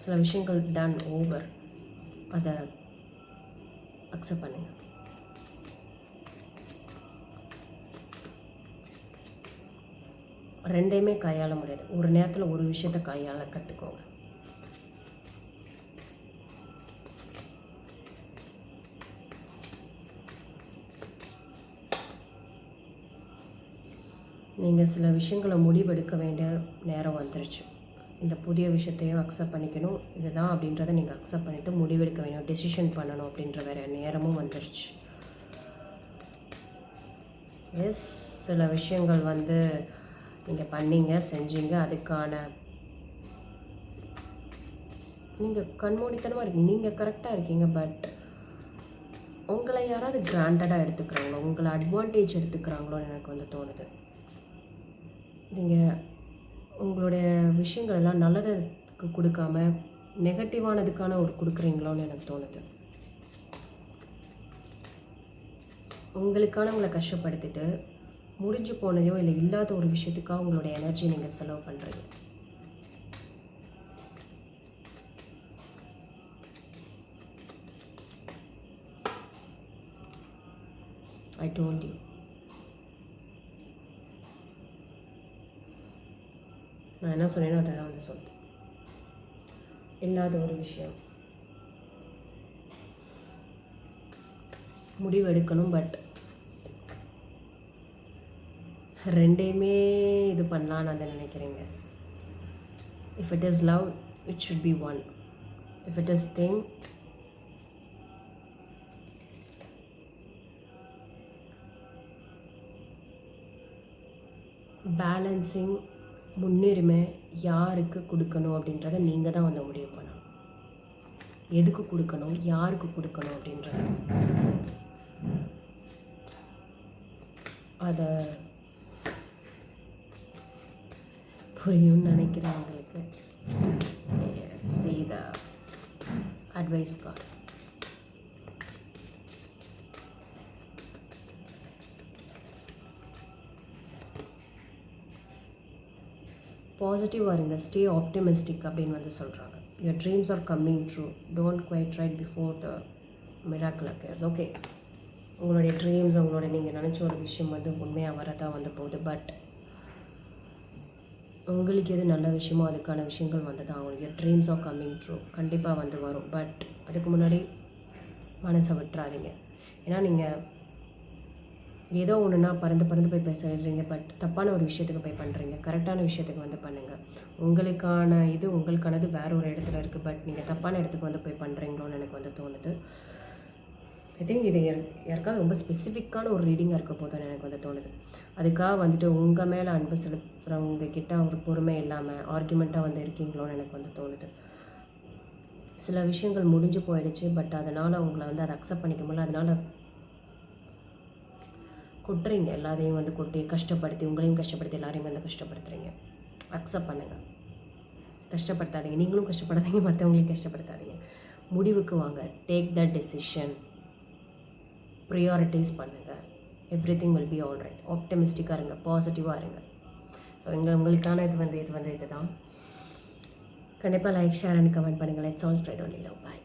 சில விஷயங்கள் டன், ஓவர், அதை அக்செப்ட் பண்ணுங்கள். ரெண்டையுமே கையாள முடியாது. ஒரு நேரத்தில் ஒரு விஷயத்தை கையாள கற்றுக்கோங்க. நீங்கள் சில விஷயங்களை முடிவெடுக்க வேண்டிய நேரம் வந்துருச்சு. இந்த புதிய விஷயத்தையும் அக்செப்ட் பண்ணிக்கணும். இதுதான் அப்படின்றத நீங்கள் அக்செப்ட் பண்ணிவிட்டு முடிவெடுக்க வேணும், டெசிஷன் பண்ணணும் அப்படின்ற வேறு நேரமும் வந்துருச்சு. எஸ், சில விஷயங்கள் வந்து நீங்கள் பண்ணீங்க, செஞ்சீங்க, அதுக்கான நீங்கள் கண்மூடித்தனமாக இருக்கீங்க, நீங்கள் கரெக்டாக இருக்கீங்க. பட் உங்களை யாராவது கிராண்டடாக எடுத்துக்கிறாங்களோ, உங்களை அட்வான்டேஜ் எடுத்துக்கிறாங்களோன்னு எனக்கு வந்து தோணுது. நீங்கள் உங்களுடைய விஷயங்கள் எல்லாம் நல்லதுக்கு கொடுக்காம நெகட்டிவானதுக்கான ஒரு கொடுக்குறீங்களோன்னு எனக்கு தோணுது. உங்களுக்கானவங்களை கஷ்டப்படுத்திட்டு முடிஞ்சு போனதையோ இல்லை இல்லாத ஒரு விஷயத்துக்காக உங்களுடைய எனர்ஜி நீங்கள் செலவு பண்ணுறீங்க. I told you. நான் என்ன சொன்னேனோ அதை தான் வந்து சொல்லுது. இல்லாத ஒரு விஷயம் முடிவு எடுக்கணும். பட் ரெண்டையுமே இது பண்ணலான்னு அதை நினைக்கிறீங்க. If it is love, it should be one. If it is thing, balancing, முன்னுரிமை யாருக்கு கொடுக்கணும் அப்படின்றத நீங்கள் தான் வந்து முடிவு பண்ணணும். எதுக்கு கொடுக்கணும், யாருக்கு கொடுக்கணும் அப்படின்றத அதை புரியும்னு நினைக்கிறேன் உங்களுக்கு. See the advice card. பாசிட்டிவாக இருங்க, ஸ்டே ஆப்டிமிஸ்டிக் அப்படின்னு வந்து சொல்கிறாங்க. Your dreams are coming true, don't quit right before the miracle occurs. Okay, உங்களுடைய ட்ரீம்ஸ், உங்களோட நீங்கள் நினச்ச ஒரு விஷயம் வந்து உண்மையாக வரதான் வந்து போகுது. பட் உங்களுக்கு எது நல்ல விஷயமோ அதுக்கான விஷயங்கள் வந்து தான் உங்களுக்கு ட்ரீம்ஸ் ஆஃப் கம்மிங் ட்ரூ கண்டிப்பாக வந்து வரும். பட் அதுக்கு முன்னாடி மனசை விட்டுறாதீங்க. ஏன்னா நீங்கள் ஏதோ ஒன்றுனா பறந்து பறந்து போய் பேசுறீங்க. பட் தப்பான ஒரு விஷயத்துக்கு போய் பண்ணுறீங்க. கரெக்டான விஷயத்துக்கு வந்து பண்ணுங்கள். உங்களுக்கான உங்களுக்கானது வேற ஒரு இடத்துல இருக்குது. பட் நீங்கள் தப்பான இடத்துக்கு வந்து போய் பண்ணுறீங்களோன்னு எனக்கு வந்து தோணுது. ஐ திங்க் இது யாருக்காவது ரொம்ப ஸ்பெசிஃபிக்கான ஒரு ரீடிங்காக இருக்க போதுன்னு எனக்கு வந்து தோணுது. அதுக்காக வந்துட்டு உங்கள் மேலே அன்பு செலுத்துகிறவங்க கிட்ட ஒரு பொறுமை இல்லாமல் ஆர்குமெண்ட்டாக வந்து இருக்கீங்களோன்னு எனக்கு வந்து தோணுது. சில விஷயங்கள் முடிஞ்சு போயிடுச்சு. பட் அதனால் உங்களை வந்து அதை அக்செப்ட் பண்ணிக்க முடியல. அதனால் கொட்டுறீங்க. எல்லாத்தையும் வந்து கொட்டி கஷ்டப்படுத்தி உங்களையும் கஷ்டப்படுத்தி எல்லாரையும் வந்து கஷ்டப்படுத்துகிறீங்க. அக்செப்ட் பண்ணுங்கள். கஷ்டப்படுத்தாதீங்க. நீங்களும் கஷ்டப்படாதீங்க, மற்றவங்களையும் கஷ்டப்படுத்தாதீங்க. முடிவுக்கு வாங்க. Take the decision. ப்ரியாரிட்டிஸ் பண்ணுங்கள். Everything will be all right. ஆப்டமிஸ்டிக்காக இருங்க. பாசிட்டிவாக இருங்க. ஸோ உங்களுக்கான இது தான். கண்டிப்பாக லைக், ஷேர் அண்ட் கமெண்ட் பண்ணுங்கள். Let's all spread only love. By.